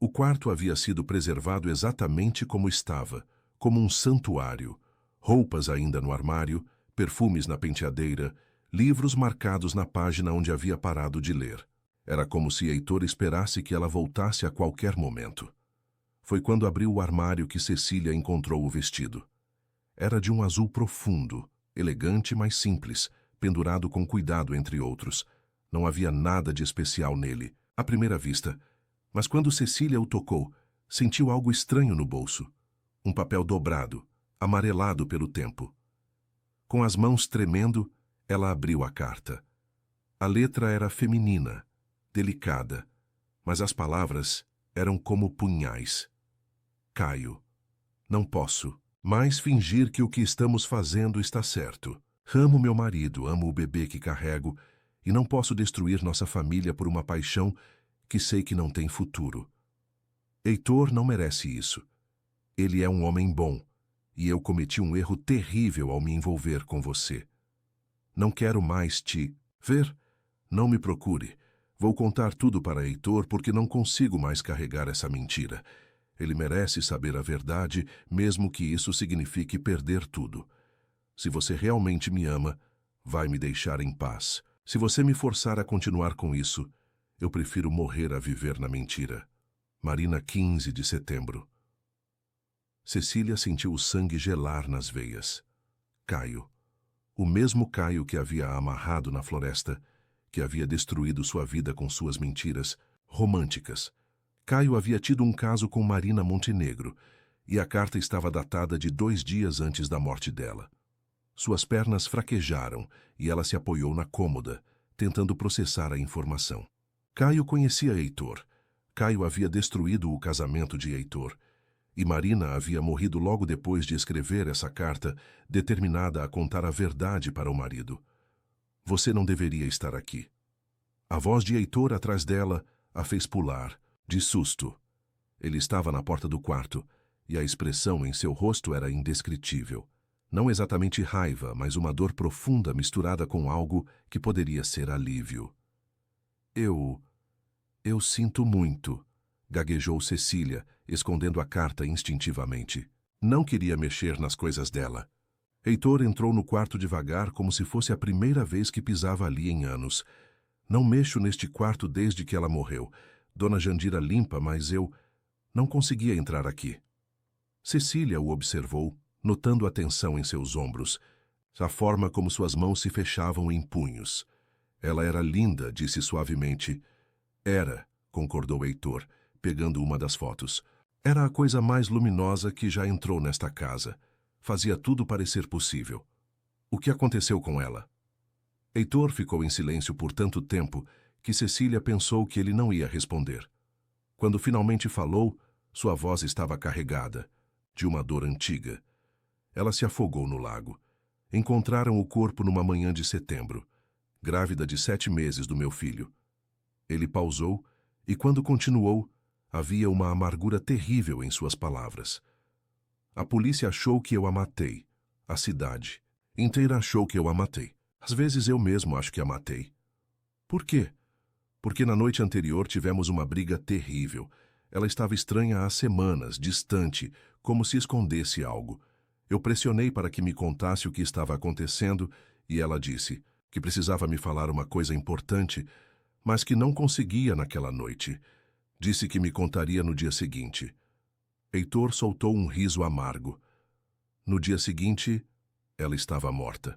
[SPEAKER 1] O quarto havia sido preservado exatamente como estava, como um santuário. Roupas ainda no armário, perfumes na penteadeira, livros marcados na página onde havia parado de ler. Era como se Heitor esperasse que ela voltasse a qualquer momento. Foi quando abriu o armário que Cecília encontrou o vestido. Era de um azul profundo, elegante, mas simples, pendurado com cuidado entre outros. Não havia nada de especial nele, à primeira vista. Mas quando Cecília o tocou, sentiu algo estranho no bolso. Um papel dobrado, amarelado pelo tempo. Com as mãos tremendo, ela abriu a carta. A letra era feminina, delicada, mas as palavras eram como punhais. Caio, não posso mais fingir que o que estamos fazendo está certo. Amo meu marido, amo o bebê que carrego, e não posso destruir nossa família por uma paixão que sei que não tem futuro. Heitor não merece isso. Ele é um homem bom, e eu cometi um erro terrível ao me envolver com você. Não quero mais te ver. Não me procure. Vou contar tudo para Heitor porque não consigo mais carregar essa mentira. Ele merece saber a verdade, mesmo que isso signifique perder tudo. Se você realmente me ama, vai me deixar em paz. Se você me forçar a continuar com isso, eu prefiro morrer a viver na mentira. Marina, 15 de setembro. Cecília sentiu o sangue gelar nas veias. Caio. O mesmo Caio que havia amarrado na floresta, que havia destruído sua vida com suas mentiras românticas. Caio havia tido um caso com Marina Montenegro, e a carta estava datada de 2 dias antes da morte dela. Suas pernas fraquejaram e ela se apoiou na cômoda, tentando processar a informação. Caio conhecia Heitor. Caio havia destruído o casamento de Heitor, e Marina havia morrido logo depois de escrever essa carta, determinada a contar a verdade para o marido. Você não deveria estar aqui. A voz de Heitor atrás dela a fez pular, de susto. Ele estava na porta do quarto, e a expressão em seu rosto era indescritível. Não exatamente raiva, mas uma dor profunda misturada com algo que poderia ser alívio. Eu sinto muito, gaguejou Cecília, escondendo a carta instintivamente. Não queria mexer nas coisas dela. Heitor entrou no quarto devagar, como se fosse a primeira vez que pisava ali em anos. Não mexo neste quarto desde que ela morreu. Dona Jandira limpa, mas eu não conseguia entrar aqui. Cecília o observou, notando a tensão em seus ombros, a forma como suas mãos se fechavam em punhos. Ela era linda, disse suavemente. Era, concordou Heitor, pegando uma das fotos. Era a coisa mais luminosa que já entrou nesta casa. Fazia tudo parecer possível. O que aconteceu com ela? Heitor ficou em silêncio por tanto tempo que Cecília pensou que ele não ia responder. Quando finalmente falou, sua voz estava carregada, de uma dor antiga. Ela se afogou no lago. Encontraram o corpo numa manhã de setembro, grávida de 7 meses do meu filho. Ele pausou, e quando continuou, havia uma amargura terrível em suas palavras. A polícia achou que eu a matei. A cidade inteira achou que eu a matei. Às vezes eu mesmo acho que a matei. Por quê? Porque na noite anterior tivemos uma briga terrível. Ela estava estranha há semanas, distante, como se escondesse algo. Eu pressionei para que me contasse o que estava acontecendo e ela disse: que precisava me falar uma coisa importante, mas que não conseguia naquela noite. Disse que me contaria no dia seguinte. Heitor soltou um riso amargo. No dia seguinte, ela estava morta.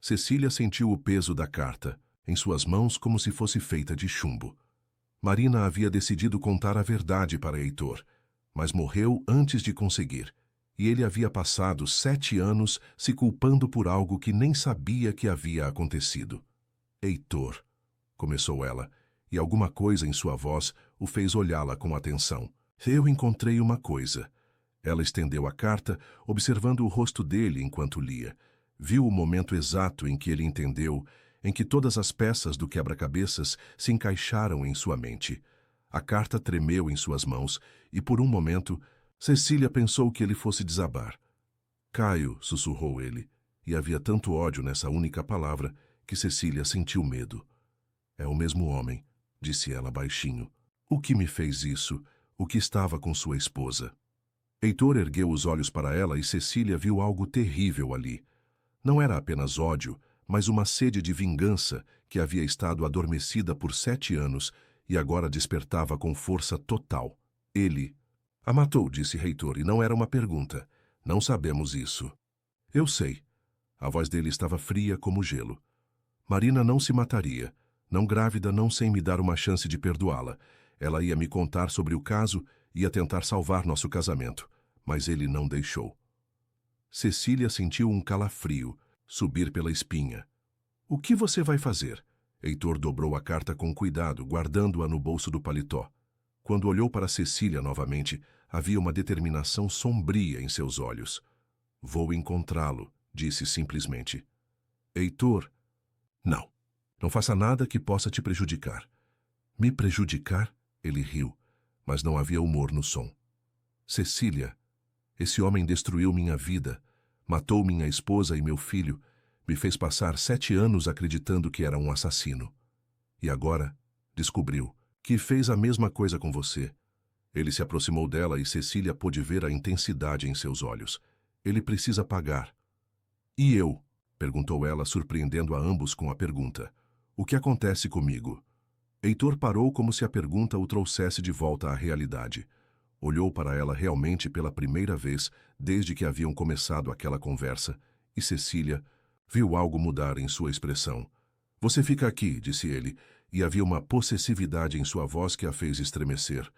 [SPEAKER 1] Cecília sentiu o peso da carta, em suas mãos como se fosse feita de chumbo. Marina havia decidido contar a verdade para Heitor, mas morreu antes de conseguir, e ele havia passado 7 anos se culpando por algo que nem sabia que havia acontecido. Heitor, começou ela, e alguma coisa em sua voz o fez olhá-la com atenção. Eu encontrei uma coisa. Ela estendeu a carta, observando o rosto dele enquanto lia. Viu o momento exato em que ele entendeu, em que todas as peças do quebra-cabeças se encaixaram em sua mente. A carta tremeu em suas mãos, e por um momento, Cecília pensou que ele fosse desabar. Caio, sussurrou ele, e havia tanto ódio nessa única palavra que Cecília sentiu medo. É o mesmo homem, disse ela baixinho. O que me fez isso? O que estava com sua esposa? Heitor ergueu os olhos para ela e Cecília viu algo terrível ali. Não era apenas ódio, mas uma sede de vingança que havia estado adormecida por 7 anos e agora despertava com força total. Ele a matou, disse Heitor, e não era uma pergunta. Não sabemos isso. Eu sei. A voz dele estava fria como gelo. Marina não se mataria, não grávida, não sem me dar uma chance de perdoá-la. Ela ia me contar sobre o caso, ia tentar salvar nosso casamento, mas ele não deixou. Cecília sentiu um calafrio subir pela espinha. O que você vai fazer? Heitor dobrou a carta com cuidado, guardando-a no bolso do paletó. Quando olhou para Cecília novamente, havia uma determinação sombria em seus olhos. Vou encontrá-lo, disse simplesmente. Heitor, não. Não faça nada que possa te prejudicar. Me prejudicar? Ele riu, mas não havia humor no som. Cecília, esse homem destruiu minha vida, matou minha esposa e meu filho, me fez passar 7 anos acreditando que era um assassino. E agora, descobriu que fez a mesma coisa com você. Ele se aproximou dela e Cecília pôde ver a intensidade em seus olhos. Ele precisa pagar. E eu? Perguntou ela, surpreendendo a ambos com a pergunta. O que acontece comigo? Heitor parou como se a pergunta o trouxesse de volta à realidade. Olhou para ela realmente pela primeira vez desde que haviam começado aquela conversa, e Cecília viu algo mudar em sua expressão. Você fica aqui, disse ele, e havia uma possessividade em sua voz que a fez estremecer.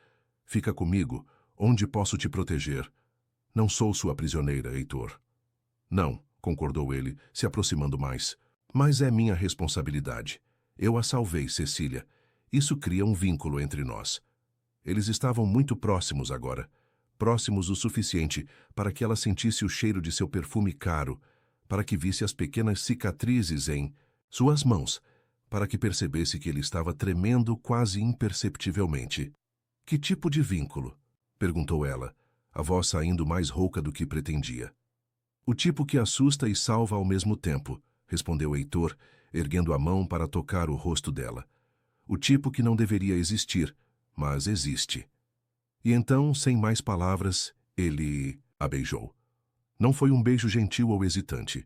[SPEAKER 1] Fica comigo, onde posso te proteger. Não sou sua prisioneira, Heitor. Não, concordou ele, se aproximando mais. Mas é minha responsabilidade. Eu a salvei, Cecília. Isso cria um vínculo entre nós. Eles estavam muito próximos agora. Próximos o suficiente para que ela sentisse o cheiro de seu perfume caro, para que visse as pequenas cicatrizes em suas mãos, para que percebesse que ele estava tremendo quase imperceptivelmente. Que tipo de vínculo? Perguntou ela, a voz saindo mais rouca do que pretendia. O tipo que assusta e salva ao mesmo tempo, respondeu Heitor, erguendo a mão para tocar o rosto dela. O tipo que não deveria existir, mas existe. E então, sem mais palavras, ele a beijou. Não foi um beijo gentil ou hesitante.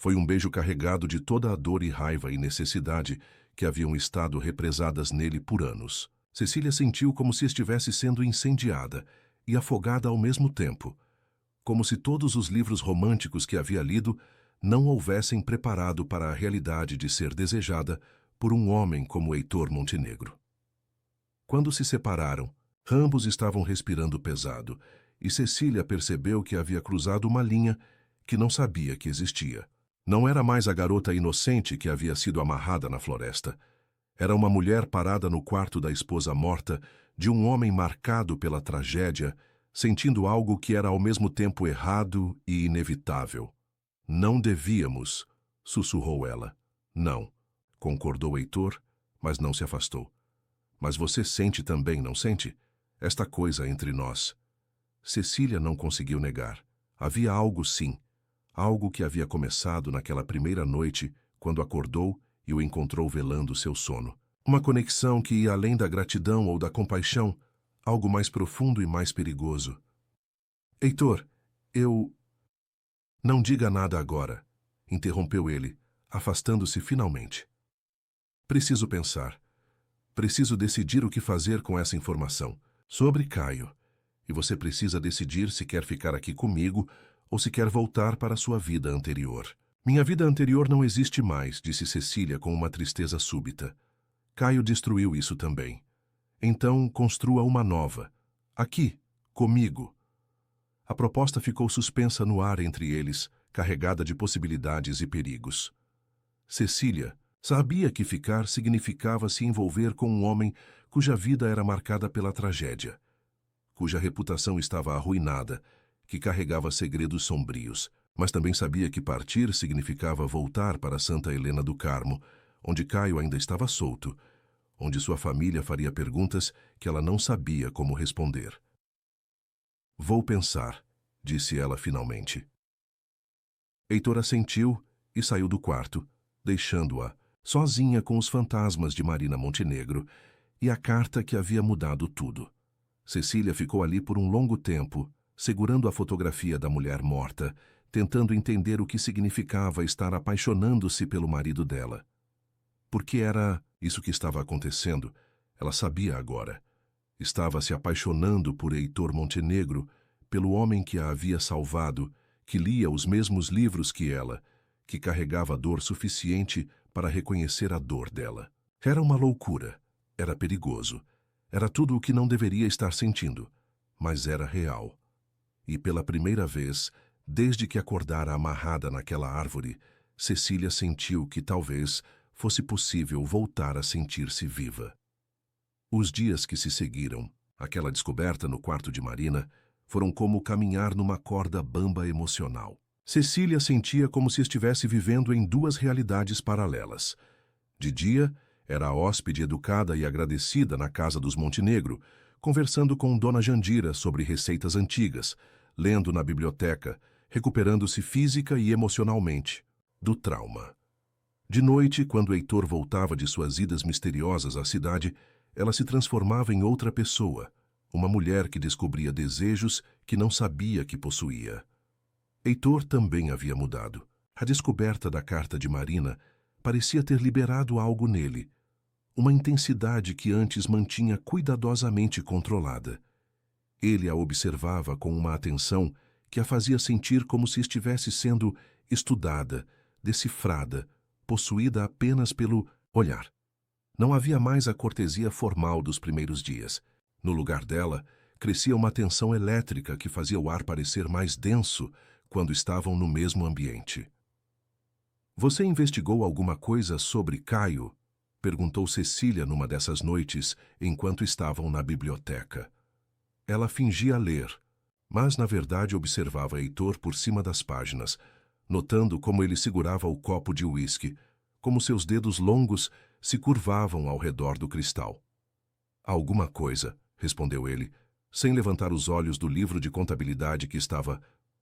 [SPEAKER 1] Foi um beijo carregado de toda a dor e raiva e necessidade que haviam estado represadas nele por anos. Cecília sentiu como se estivesse sendo incendiada e afogada ao mesmo tempo, como se todos os livros românticos que havia lido não houvessem preparado para a realidade de ser desejada por um homem como Heitor Montenegro. Quando se separaram, ambos estavam respirando pesado, e Cecília percebeu que havia cruzado uma linha que não sabia que existia. Não era mais a garota inocente que havia sido amarrada na floresta. Era uma mulher parada no quarto da esposa morta, de um homem marcado pela tragédia, sentindo algo que era ao mesmo tempo errado e inevitável. Não devíamos, sussurrou ela. Não, concordou Heitor, mas não se afastou. Mas você sente também, não sente? Esta coisa entre nós. Cecília não conseguiu negar. Havia algo, sim. Algo que havia começado naquela primeira noite, quando acordou e o encontrou velando seu sono. Uma conexão que ia além da gratidão ou da compaixão, algo mais profundo e mais perigoso. Heitor, eu... Não diga nada agora, interrompeu ele, afastando-se finalmente. Preciso pensar. Preciso decidir o que fazer com essa informação sobre Caio. E você precisa decidir se quer ficar aqui comigo ou se quer voltar para sua vida anterior. Minha vida anterior não existe mais, disse Cecília com uma tristeza súbita. Caio destruiu isso também. Então, construa uma nova. Aqui, comigo. A proposta ficou suspensa no ar entre eles, carregada de possibilidades e perigos. Cecília sabia que ficar significava se envolver com um homem cuja vida era marcada pela tragédia, cuja reputação estava arruinada, que carregava segredos sombrios, mas também sabia que partir significava voltar para Santa Helena do Carmo, onde Caio ainda estava solto, onde sua família faria perguntas que ela não sabia como responder. Vou pensar, disse ela finalmente. Heitor assentiu e saiu do quarto, deixando-a sozinha com os fantasmas de Marina Montenegro e a carta que havia mudado tudo. Cecília ficou ali por um longo tempo, segurando a fotografia da mulher morta, tentando entender o que significava estar apaixonando-se pelo marido dela. Porque era isso que estava acontecendo, ela sabia agora. Estava se apaixonando por Heitor Montenegro, pelo homem que a havia salvado, que lia os mesmos livros que ela, que carregava dor suficiente para reconhecer a dor dela. Era uma loucura, era perigoso, era tudo o que não deveria estar sentindo, mas era real. E pela primeira vez, desde que acordara amarrada naquela árvore, Cecília sentiu que talvez fosse possível voltar a sentir-se viva. Os dias que se seguiram, aquela descoberta no quarto de Marina, foram como caminhar numa corda bamba emocional. Cecília sentia como se estivesse vivendo em duas realidades paralelas. De dia, era a hóspede educada e agradecida na casa dos Montenegro, conversando com Dona Jandira sobre receitas antigas, lendo na biblioteca, recuperando-se física e emocionalmente do trauma. De noite, quando Heitor voltava de suas idas misteriosas à cidade, ela se transformava em outra pessoa, uma mulher que descobria desejos que não sabia que possuía. Heitor também havia mudado. A descoberta da carta de Marina parecia ter liberado algo nele, uma intensidade que antes mantinha cuidadosamente controlada. Ele a observava com uma atenção que a fazia sentir como se estivesse sendo estudada, decifrada, possuída apenas pelo olhar. Não havia mais a cortesia formal dos primeiros dias. No lugar dela, crescia uma tensão elétrica que fazia o ar parecer mais denso quando estavam no mesmo ambiente. Você investigou alguma coisa sobre Caio? Perguntou Cecília numa dessas noites, enquanto estavam na biblioteca. Ela fingia ler, mas na verdade observava Heitor por cima das páginas, notando como ele segurava o copo de uísque, como seus dedos longos se curvavam ao redor do cristal. Alguma coisa, respondeu ele, sem levantar os olhos do livro de contabilidade que estava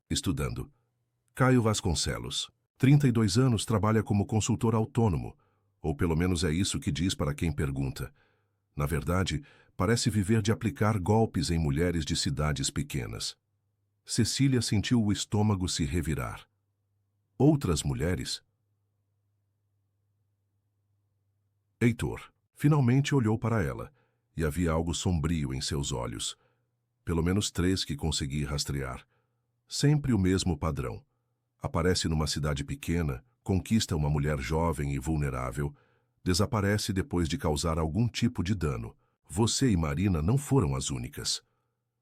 [SPEAKER 1] estudando. Caio Vasconcelos, 32 anos, trabalha como consultor autônomo, ou pelo menos é isso que diz para quem pergunta. Na verdade, parece viver de aplicar golpes em mulheres de cidades pequenas. Cecília sentiu o estômago se revirar. Outras mulheres? Heitor finalmente olhou para ela, e havia algo sombrio em seus olhos. Pelo menos 3 que consegui rastrear. Sempre o mesmo padrão. Aparece numa cidade pequena, conquista uma mulher jovem e vulnerável, desaparece depois de causar algum tipo de dano. Você e Marina não foram as únicas.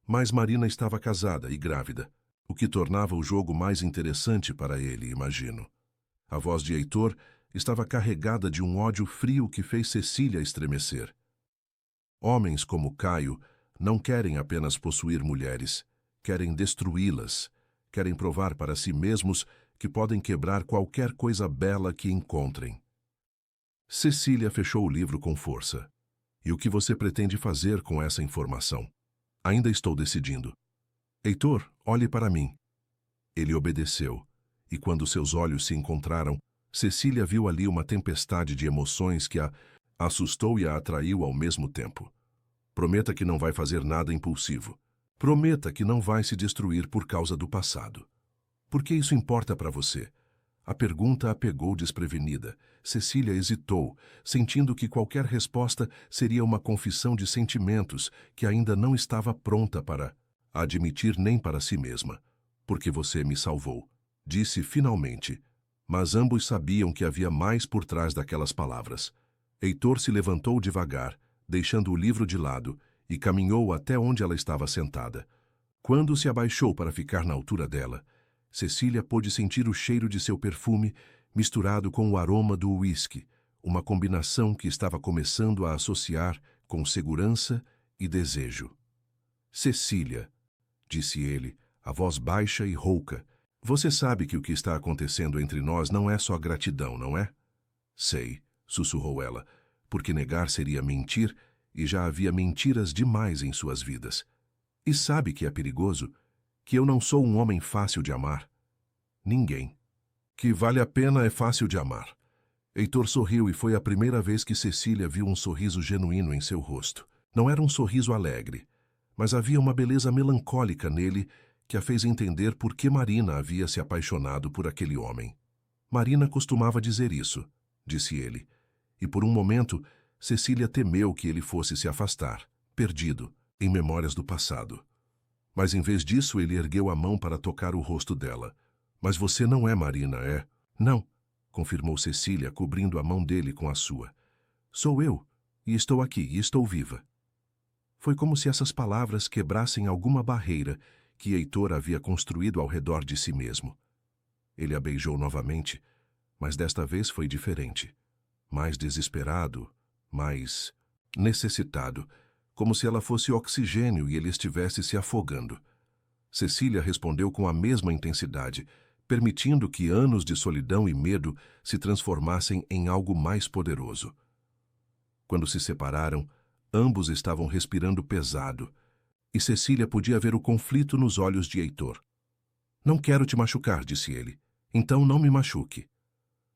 [SPEAKER 1] Mas Marina estava casada e grávida, o que tornava o jogo mais interessante para ele, imagino. A voz de Heitor estava carregada de um ódio frio que fez Cecília estremecer. Homens como Caio não querem apenas possuir mulheres, querem destruí-las, querem provar para si mesmos que podem quebrar qualquer coisa bela que encontrem. Cecília fechou o livro com força. E o que você pretende fazer com essa informação? Ainda estou decidindo. Heitor, olhe para mim. Ele obedeceu, e quando seus olhos se encontraram, Cecília viu ali uma tempestade de emoções que a assustou e a atraiu ao mesmo tempo. Prometa que não vai fazer nada impulsivo. Prometa que não vai se destruir por causa do passado. Por que isso importa para você? A pergunta a pegou desprevenida. Cecília hesitou, sentindo que qualquer resposta seria uma confissão de sentimentos que ainda não estava pronta para admitir nem para si mesma. Porque você me salvou, disse finalmente. Mas ambos sabiam que havia mais por trás daquelas palavras. Heitor se levantou devagar, deixando o livro de lado, e caminhou até onde ela estava sentada. Quando se abaixou para ficar na altura dela, Cecília pôde sentir o cheiro de seu perfume misturado com o aroma do uísque, uma combinação que estava começando a associar com segurança e desejo. Cecília, disse ele, a voz baixa e rouca, você sabe que o que está acontecendo entre nós não é só gratidão, não é? Sei, sussurrou ela, porque negar seria mentir, e já havia mentiras demais em suas vidas. E sabe que é perigoso? Que eu não sou um homem fácil de amar. Ninguém. Que vale a pena é fácil de amar. Heitor sorriu e foi a primeira vez que Cecília viu um sorriso genuíno em seu rosto. Não era um sorriso alegre, mas havia uma beleza melancólica nele que a fez entender por que Marina havia se apaixonado por aquele homem. Marina costumava dizer isso, disse ele, e por um momento Cecília temeu que ele fosse se afastar, perdido, em memórias do passado. Mas em vez disso ele ergueu a mão para tocar o rosto dela. Mas você não é Marina, é? Não, confirmou Cecília, cobrindo a mão dele com a sua. Sou eu, e estou aqui, e estou viva. Foi como se essas palavras quebrassem alguma barreira que Heitor havia construído ao redor de si mesmo. Ele a beijou novamente, mas desta vez foi diferente. Mais desesperado, mais necessitado, como se ela fosse oxigênio e ele estivesse se afogando. Cecília respondeu com a mesma intensidade, permitindo que anos de solidão e medo se transformassem em algo mais poderoso. Quando se separaram, ambos estavam respirando pesado, e Cecília podia ver o conflito nos olhos de Heitor. Não quero te machucar, disse ele. Então não me machuque.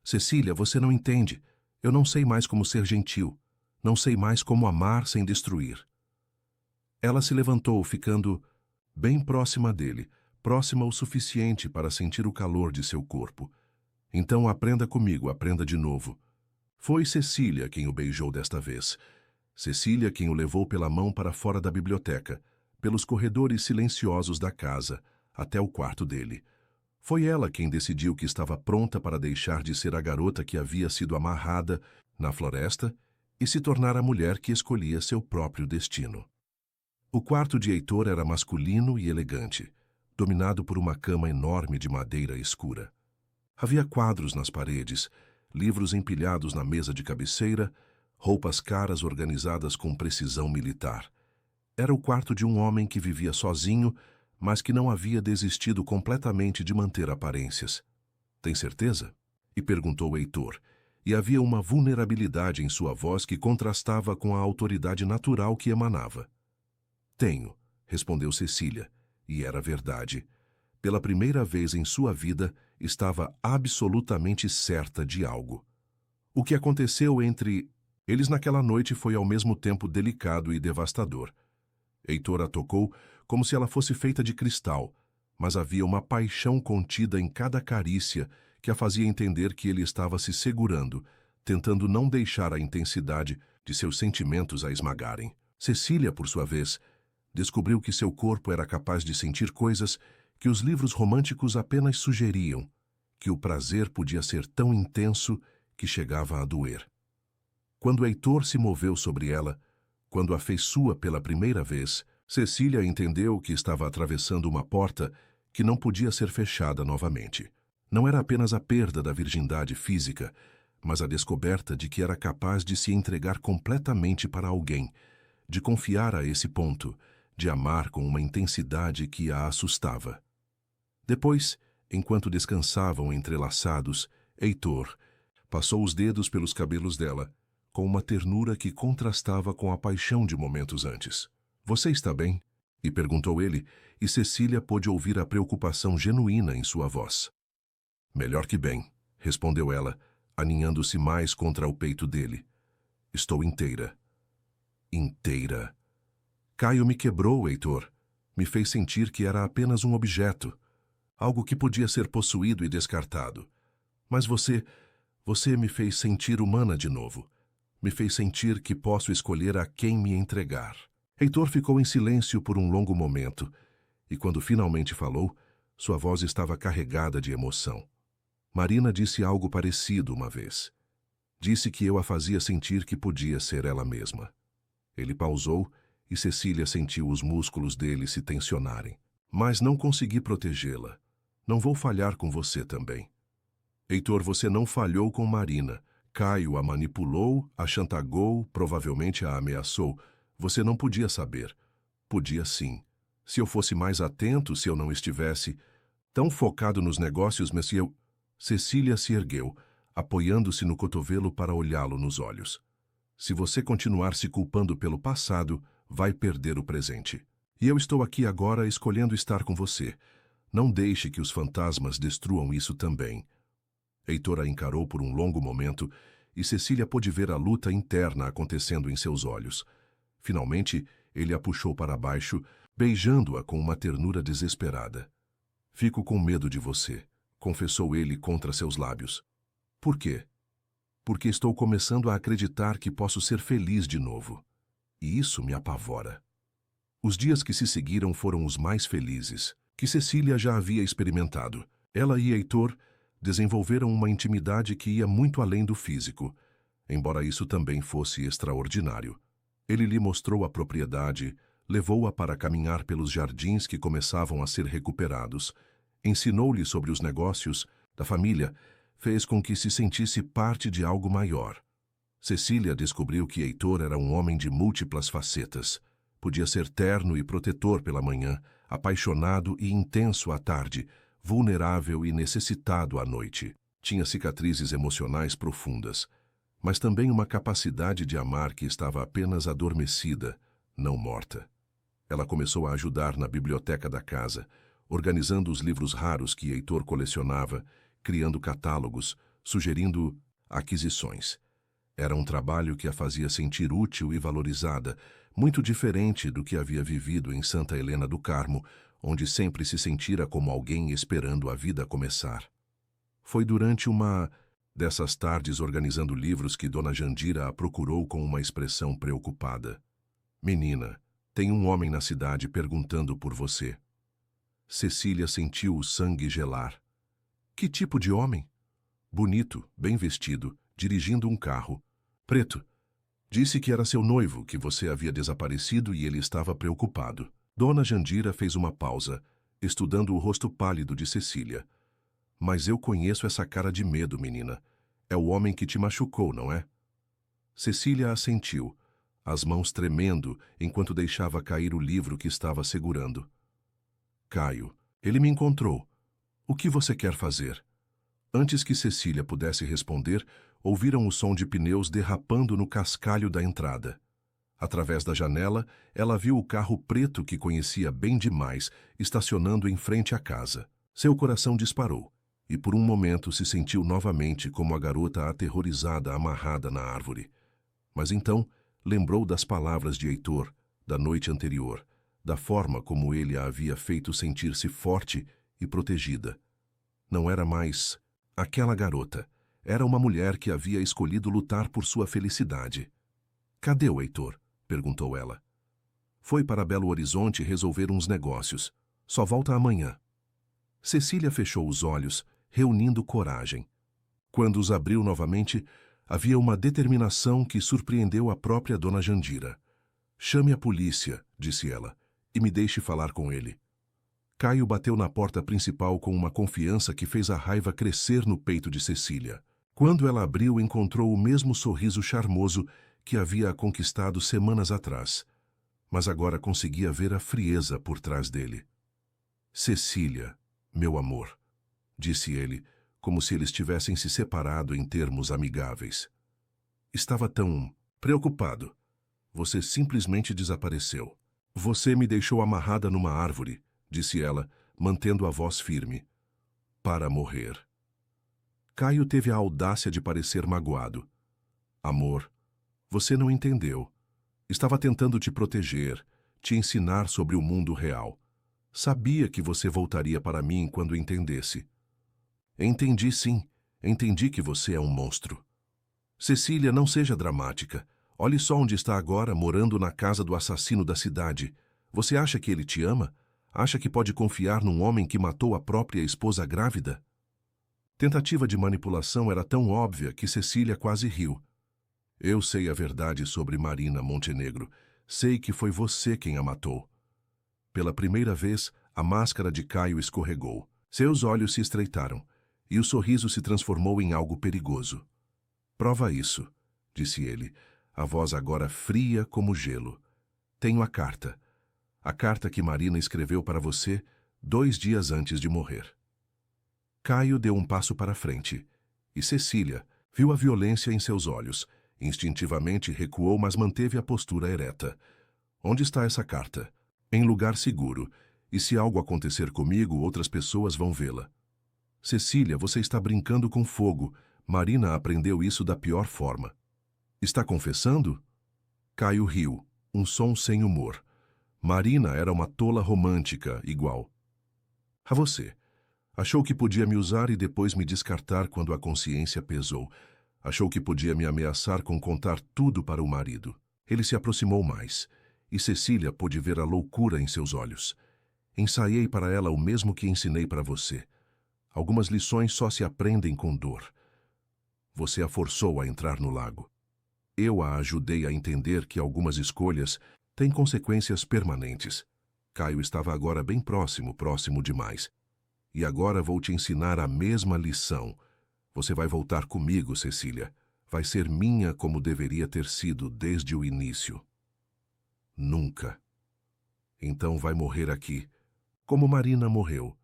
[SPEAKER 1] Cecília, você não entende. Eu não sei mais como ser gentil. Não sei mais como amar sem destruir. Ela se levantou, ficando bem próxima dele, próxima o suficiente para sentir o calor de seu corpo. Então aprenda comigo, aprenda de novo. Foi Cecília quem o beijou desta vez. Cecília quem o levou pela mão para fora da biblioteca, pelos corredores silenciosos da casa, até o quarto dele. Foi ela quem decidiu que estava pronta para deixar de ser a garota que havia sido amarrada na floresta e se tornar a mulher que escolhia seu próprio destino. O quarto de Heitor era masculino e elegante, dominado por uma cama enorme de madeira escura. Havia quadros nas paredes, livros empilhados na mesa de cabeceira, roupas caras organizadas com precisão militar. Era o quarto de um homem que vivia sozinho, mas que não havia desistido completamente de manter aparências. Tem certeza? E perguntou Heitor, e havia uma vulnerabilidade em sua voz que contrastava com a autoridade natural que emanava. Tenho, respondeu Cecília, e era verdade. Pela primeira vez em sua vida, estava absolutamente certa de algo. O que aconteceu entre eles naquela noite foi ao mesmo tempo delicado e devastador. Heitor a tocou como se ela fosse feita de cristal, mas havia uma paixão contida em cada carícia que a fazia entender que ele estava se segurando, tentando não deixar a intensidade de seus sentimentos a esmagarem. Cecília, por sua vez, descobriu que seu corpo era capaz de sentir coisas que os livros românticos apenas sugeriam, que o prazer podia ser tão intenso que chegava a doer. Quando Heitor se moveu sobre ela, quando a fez sua pela primeira vez, Cecília entendeu que estava atravessando uma porta que não podia ser fechada novamente. Não era apenas a perda da virgindade física, mas a descoberta de que era capaz de se entregar completamente para alguém, de confiar a esse ponto, de amar com uma intensidade que a assustava. Depois, enquanto descansavam entrelaçados, Heitor passou os dedos pelos cabelos dela, com uma ternura que contrastava com a paixão de momentos antes. Você está bem? E perguntou ele, e Cecília pôde ouvir a preocupação genuína em sua voz. Melhor que bem, respondeu ela, aninhando-se mais contra o peito dele. Estou inteira. Inteira. Caio me quebrou, Heitor. Me fez sentir que era apenas um objeto, algo que podia ser possuído e descartado. Mas você me fez sentir humana de novo. Me fez sentir que posso escolher a quem me entregar. Heitor ficou em silêncio por um longo momento, e quando finalmente falou, sua voz estava carregada de emoção. Marina disse algo parecido uma vez. Disse que eu a fazia sentir que podia ser ela mesma. Ele pausou e Cecília sentiu os músculos dele se tensionarem. Mas não consegui protegê-la. Não vou falhar com você também. Heitor, você não falhou com Marina. Caio a manipulou, a chantagou, provavelmente a ameaçou. Você não podia saber. Podia sim. Se eu fosse mais atento, se eu não estivesse tão focado nos negócios, mas se eu... Cecília se ergueu, apoiando-se no cotovelo para olhá-lo nos olhos. Se você continuar se culpando pelo passado, vai perder o presente. E eu estou aqui agora escolhendo estar com você. Não deixe que os fantasmas destruam isso também. Heitor a encarou por um longo momento e Cecília pôde ver a luta interna acontecendo em seus olhos. Finalmente, ele a puxou para baixo, beijando-a com uma ternura desesperada. Fico com medo de você, confessou ele contra seus lábios. Por quê? Porque estou começando a acreditar que posso ser feliz de novo. E isso me apavora. Os dias que se seguiram foram os mais felizes, que Cecília já havia experimentado. Ela e Heitor desenvolveram uma intimidade que ia muito além do físico, embora isso também fosse extraordinário. Ele lhe mostrou a propriedade, levou-a para caminhar pelos jardins que começavam a ser recuperados, ensinou-lhe sobre os negócios da família, fez com que se sentisse parte de algo maior. Cecília descobriu que Heitor era um homem de múltiplas facetas. Podia ser terno e protetor pela manhã, apaixonado e intenso à tarde, vulnerável e necessitado à noite. Tinha cicatrizes emocionais profundas, mas também uma capacidade de amar que estava apenas adormecida, não morta. Ela começou a ajudar na biblioteca da casa, organizando os livros raros que Heitor colecionava, criando catálogos, sugerindo aquisições. Era um trabalho que a fazia sentir útil e valorizada, muito diferente do que havia vivido em Santa Helena do Carmo, onde sempre se sentira como alguém esperando a vida começar. Foi durante uma dessas tardes organizando livros que Dona Jandira a procurou com uma expressão preocupada. Menina, tem um homem na cidade perguntando por você. Cecília sentiu o sangue gelar. Que tipo de homem? Bonito, bem vestido, dirigindo um carro. Preto. Disse que era seu noivo, que você havia desaparecido e ele estava preocupado. Dona Jandira fez uma pausa, estudando o rosto pálido de Cecília. Mas eu conheço essa cara de medo, menina. É o homem que te machucou, não é? Cecília assentiu, as mãos tremendo enquanto deixava cair o livro que estava segurando. Caio, ele me encontrou. O que você quer fazer? Antes que Cecília pudesse responder, ouviram o som de pneus derrapando no cascalho da entrada. Através da janela, ela viu o carro preto que conhecia bem demais, estacionando em frente à casa. Seu coração disparou, e por um momento se sentiu novamente como a garota aterrorizada amarrada na árvore. Mas então lembrou das palavras de Heitor, da noite anterior, da forma como ele a havia feito sentir-se forte e protegida. Não era mais aquela garota. Era uma mulher que havia escolhido lutar por sua felicidade. Cadê o Heitor? Perguntou ela. Foi para Belo Horizonte resolver uns negócios. Só volta amanhã. Cecília fechou os olhos, reunindo coragem. Quando os abriu novamente, havia uma determinação que surpreendeu a própria Dona Jandira. Chame a polícia, disse ela, e me deixe falar com ele. Caio bateu na porta principal com uma confiança que fez a raiva crescer no peito de Cecília. Quando ela abriu, encontrou o mesmo sorriso charmoso que havia conquistado semanas atrás, mas agora conseguia ver a frieza por trás dele. Cecília, meu amor, disse ele, como se eles tivessem se separado em termos amigáveis. Estava tão preocupado. Você simplesmente desapareceu. Você me deixou amarrada numa árvore, disse ela, mantendo a voz firme. Para morrer. Caio teve a audácia de parecer magoado. Amor, você não entendeu. Estava tentando te proteger, te ensinar sobre o mundo real. Sabia que você voltaria para mim quando entendesse. Entendi sim. Entendi que você é um monstro. Cecília, não seja dramática. Olhe só onde está agora, morando na casa do assassino da cidade. Você acha que ele te ama? Acha que pode confiar num homem que matou a própria esposa grávida? Tentativa de manipulação era tão óbvia que Cecília quase riu. Eu sei a verdade sobre Marina Montenegro. Sei que foi você quem a matou. Pela primeira vez, a máscara de Caio escorregou. Seus olhos se estreitaram, e o sorriso se transformou em algo perigoso. Prova isso, disse ele, a voz agora fria como gelo. Tenho a carta. A carta que Marina escreveu para você 2 dias antes de morrer. Caio deu um passo para frente, e Cecília viu a violência em seus olhos. Instintivamente recuou, mas manteve a postura ereta. Onde está essa carta? Em lugar seguro, e se algo acontecer comigo, outras pessoas vão vê-la. Cecília, você está brincando com fogo. Marina aprendeu isso da pior forma. Está confessando? Caio riu, um som sem humor. Marina era uma tola romântica, igual a você. Achou que podia me usar e depois me descartar quando a consciência pesou. Achou que podia me ameaçar com contar tudo para o marido. Ele se aproximou mais, e Cecília pôde ver a loucura em seus olhos. Ensaiei para ela o mesmo que ensinei para você. Algumas lições só se aprendem com dor. Você a forçou a entrar no lago. Eu a ajudei a entender que algumas escolhas têm consequências permanentes. Caio estava agora bem próximo demais. E agora vou te ensinar a mesma lição. Você vai voltar comigo, Cecília. Vai ser minha como deveria ter sido desde o início. Nunca. Então vai morrer aqui, como Marina morreu.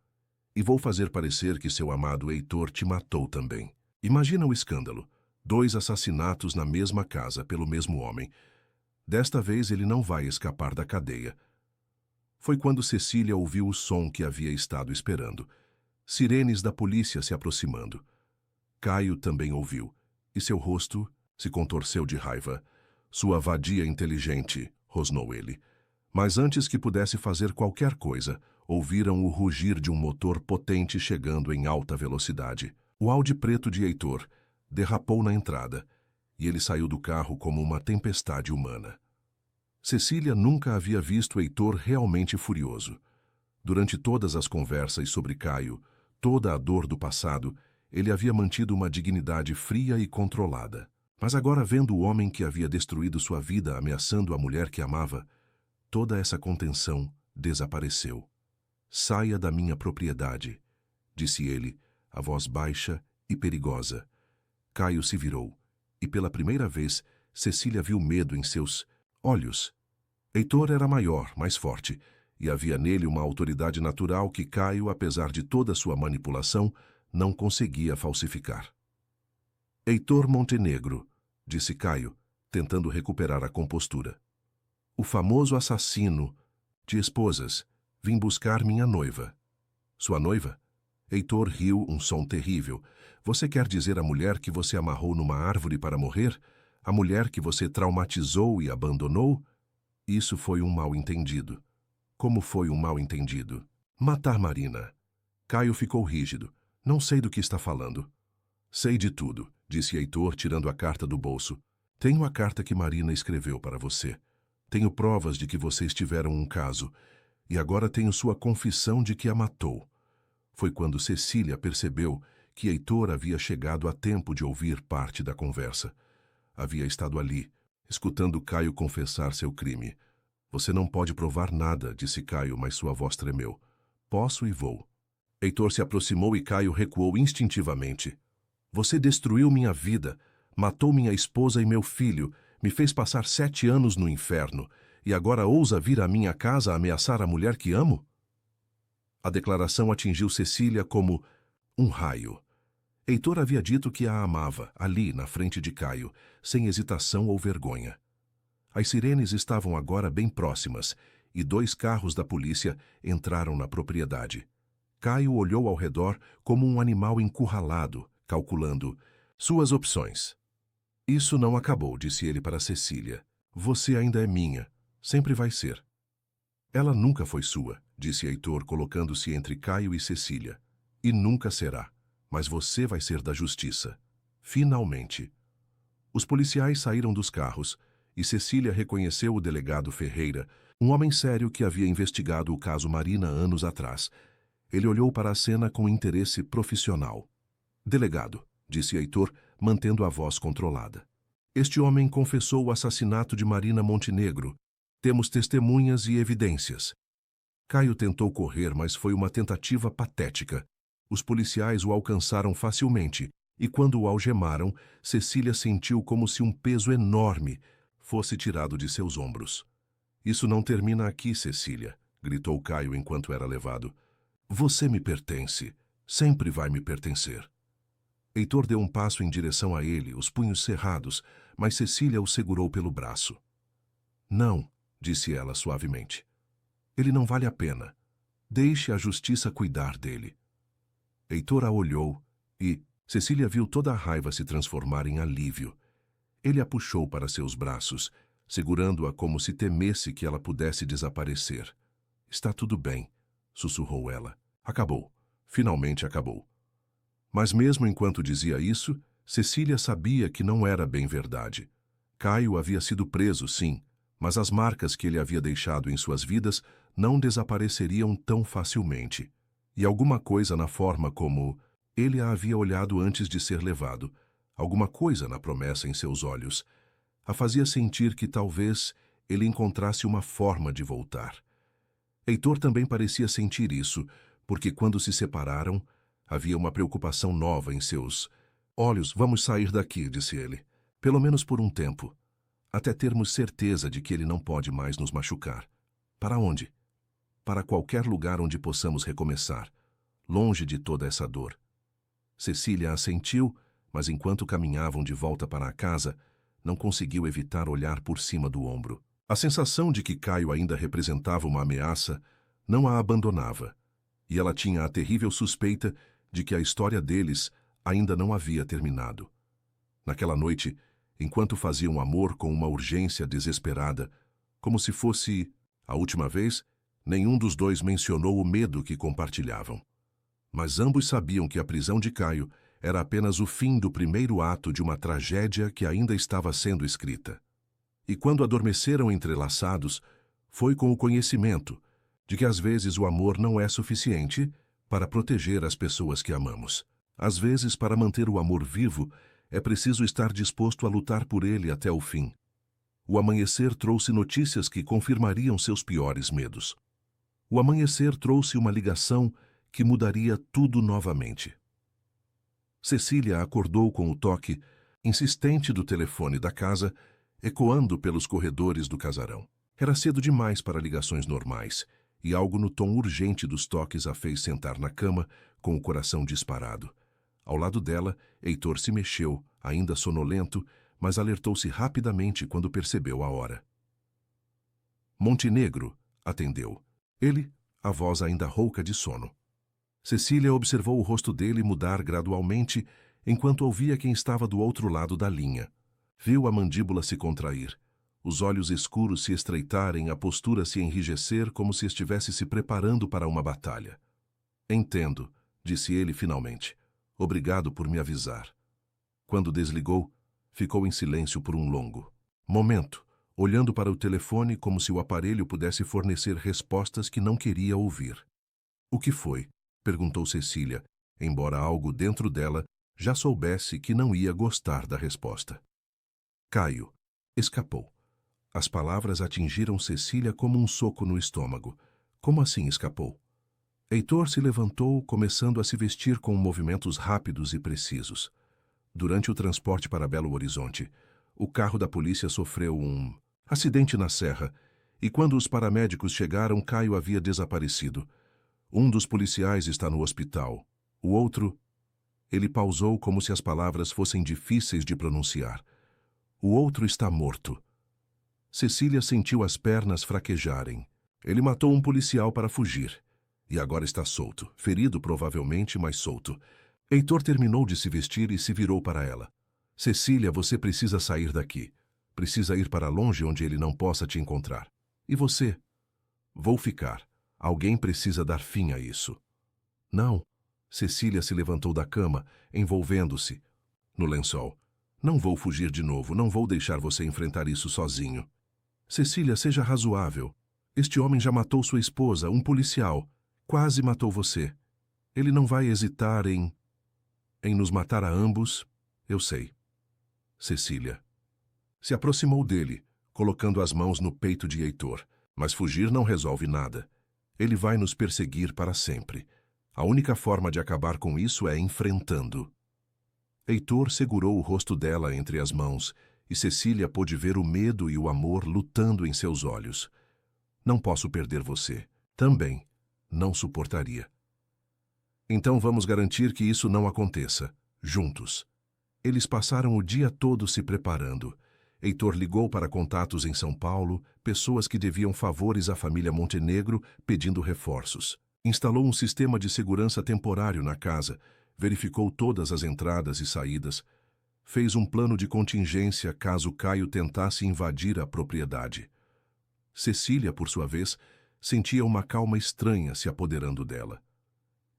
[SPEAKER 1] E vou fazer parecer que seu amado Heitor te matou também. Imagina o escândalo. 2 assassinatos na mesma casa pelo mesmo homem. Desta vez ele não vai escapar da cadeia. Foi quando Cecília ouviu o som que havia estado esperando. Sirenes da polícia se aproximando. Caio também ouviu, e seu rosto se contorceu de raiva. Sua vadia inteligente, rosnou ele. Mas antes que pudesse fazer qualquer coisa, ouviram o rugir de um motor potente chegando em alta velocidade. O Audi preto de Heitor derrapou na entrada, e ele saiu do carro como uma tempestade humana. Cecília nunca havia visto Heitor realmente furioso. Durante todas as conversas sobre Caio, toda a dor do passado, ele havia mantido uma dignidade fria e controlada. Mas agora, vendo o homem que havia destruído sua vida ameaçando a mulher que amava, toda essa contenção desapareceu. Saia da minha propriedade, disse ele, a voz baixa e perigosa. Caio se virou, e pela primeira vez, Cecília viu medo em seus olhos. Heitor era maior, mais forte, e havia nele uma autoridade natural que Caio, apesar de toda sua manipulação, não conseguia falsificar. Heitor Montenegro, disse Caio, tentando recuperar a compostura. O famoso assassino de esposas. Vim buscar minha noiva. Sua noiva? Heitor riu, um som terrível. Você quer dizer a mulher que você amarrou numa árvore para morrer? A mulher que você traumatizou e abandonou? Isso foi um mal-entendido. Como foi um mal-entendido? Matar Marina. Caio ficou rígido. Não sei do que está falando. Sei de tudo, disse Heitor, tirando a carta do bolso. Tenho a carta que Marina escreveu para você. Tenho provas de que vocês tiveram um caso. E agora tenho sua confissão de que a matou. Foi quando Cecília percebeu que Heitor havia chegado a tempo de ouvir parte da conversa. Havia estado ali, escutando Caio confessar seu crime. Você não pode provar nada, disse Caio, mas sua voz tremeu. Posso e vou. Heitor se aproximou e Caio recuou instintivamente. Você destruiu minha vida, matou minha esposa e meu filho, me fez passar 7 anos no inferno, e agora ousa vir à minha casa ameaçar a mulher que amo? A declaração atingiu Cecília como um raio. Heitor havia dito que a amava, ali, na frente de Caio, sem hesitação ou vergonha. As sirenes estavam agora bem próximas, e 2 carros da polícia entraram na propriedade. Caio olhou ao redor como um animal encurralado, calculando suas opções. Isso não acabou, disse ele para Cecília. Você ainda é minha. Sempre vai ser. Ela nunca foi sua, disse Heitor, colocando-se entre Caio e Cecília. E nunca será. Mas você vai ser da justiça. Finalmente. Os policiais saíram dos carros e Cecília reconheceu o delegado Ferreira, um homem sério que havia investigado o caso Marina anos atrás. Ele olhou para a cena com interesse profissional. Delegado, disse Heitor, mantendo a voz controlada. Este homem confessou o assassinato de Marina Montenegro. Temos testemunhas e evidências. Caio tentou correr, mas foi uma tentativa patética. Os policiais o alcançaram facilmente, e quando o algemaram, Cecília sentiu como se um peso enorme fosse tirado de seus ombros. Isso não termina aqui, Cecília, gritou Caio enquanto era levado. Você me pertence. Sempre vai me pertencer. Heitor deu um passo em direção a ele, os punhos cerrados, mas Cecília o segurou pelo braço. Não, disse ela suavemente. Ele não vale a pena. Deixe a justiça cuidar dele. Heitor a olhou e Cecília viu toda a raiva se transformar em alívio. Ele a puxou para seus braços, segurando-a como se temesse que ela pudesse desaparecer. Está tudo bem, sussurrou ela. Acabou. Finalmente acabou. Mas mesmo enquanto dizia isso, Cecília sabia que não era bem verdade. Caio havia sido preso, sim, mas as marcas que ele havia deixado em suas vidas não desapareceriam tão facilmente. E alguma coisa na forma como ele a havia olhado antes de ser levado, alguma coisa na promessa em seus olhos, a fazia sentir que talvez ele encontrasse uma forma de voltar. Heitor também parecia sentir isso, porque quando se separaram, havia uma preocupação nova em seus olhos. Vamos sair daqui, disse ele. Pelo menos por um tempo. Até termos certeza de que ele não pode mais nos machucar. Para onde? Para qualquer lugar onde possamos recomeçar, longe de toda essa dor. Cecília assentiu, mas enquanto caminhavam de volta para a casa, não conseguiu evitar olhar por cima do ombro. A sensação de que Caio ainda representava uma ameaça não a abandonava, e ela tinha a terrível suspeita de que a história deles ainda não havia terminado. Naquela noite, enquanto faziam amor com uma urgência desesperada, como se fosse a última vez, nenhum dos dois mencionou o medo que compartilhavam. Mas ambos sabiam que a prisão de Caio era apenas o fim do primeiro ato de uma tragédia que ainda estava sendo escrita. E quando adormeceram entrelaçados, foi com o conhecimento de que às vezes o amor não é suficiente para proteger as pessoas que amamos. Às vezes, para manter o amor vivo, é preciso estar disposto a lutar por ele até o fim. O amanhecer trouxe notícias que confirmariam seus piores medos. O amanhecer trouxe uma ligação que mudaria tudo novamente. Cecília acordou com o toque insistente do telefone da casa, ecoando pelos corredores do casarão. Era cedo demais para ligações normais, e algo no tom urgente dos toques a fez sentar na cama, com o coração disparado. Ao lado dela, Heitor se mexeu, ainda sonolento, mas alertou-se rapidamente quando percebeu a hora. Montenegro, atendeu. Ele, a voz ainda rouca de sono. Cecília observou o rosto dele mudar gradualmente enquanto ouvia quem estava do outro lado da linha. Viu a mandíbula se contrair, os olhos escuros se estreitarem, a postura se enrijecer como se estivesse se preparando para uma batalha. Entendo, disse ele finalmente. Obrigado por me avisar. Quando desligou, ficou em silêncio por um longo momento, olhando para o telefone como se o aparelho pudesse fornecer respostas que não queria ouvir. O que foi? Perguntou Cecília, embora algo dentro dela já soubesse que não ia gostar da resposta. Caio. Escapou. As palavras atingiram Cecília como um soco no estômago. Como assim escapou? Heitor se levantou, começando a se vestir com movimentos rápidos e precisos. Durante o transporte para Belo Horizonte, o carro da polícia sofreu um acidente na serra, e quando os paramédicos chegaram, Caio havia desaparecido. Um dos policiais está no hospital. O outro... Ele pausou como se as palavras fossem difíceis de pronunciar. O outro está morto. Cecília sentiu as pernas fraquejarem. Ele matou um policial para fugir. E agora está solto, ferido provavelmente, mas solto. Heitor terminou de se vestir e se virou para ela. Cecília, você precisa sair daqui. Precisa ir para longe onde ele não possa te encontrar. E você? Vou ficar. Alguém precisa dar fim a isso. Não, Cecília se levantou da cama, envolvendo-se no lençol. Não vou fugir de novo, não vou deixar você enfrentar isso sozinho. Cecília, seja razoável. Este homem já matou sua esposa, um policial. Quase matou você. Ele não vai hesitar em nos matar a ambos, eu sei. Cecília se aproximou dele, colocando as mãos no peito de Heitor. Mas fugir não resolve nada. Ele vai nos perseguir para sempre. A única forma de acabar com isso é enfrentando. Heitor segurou o rosto dela entre as mãos, e Cecília pôde ver o medo e o amor lutando em seus olhos. Não posso perder você. Também não suportaria. Então vamos garantir que isso não aconteça, juntos. Eles passaram o dia todo se preparando. Heitor ligou para contatos em São Paulo, pessoas que deviam favores à família Montenegro, pedindo reforços. Instalou um sistema de segurança temporário na casa, verificou todas as entradas e saídas, fez um plano de contingência caso Caio tentasse invadir a propriedade. Cecília, por sua vez, sentia uma calma estranha se apoderando dela.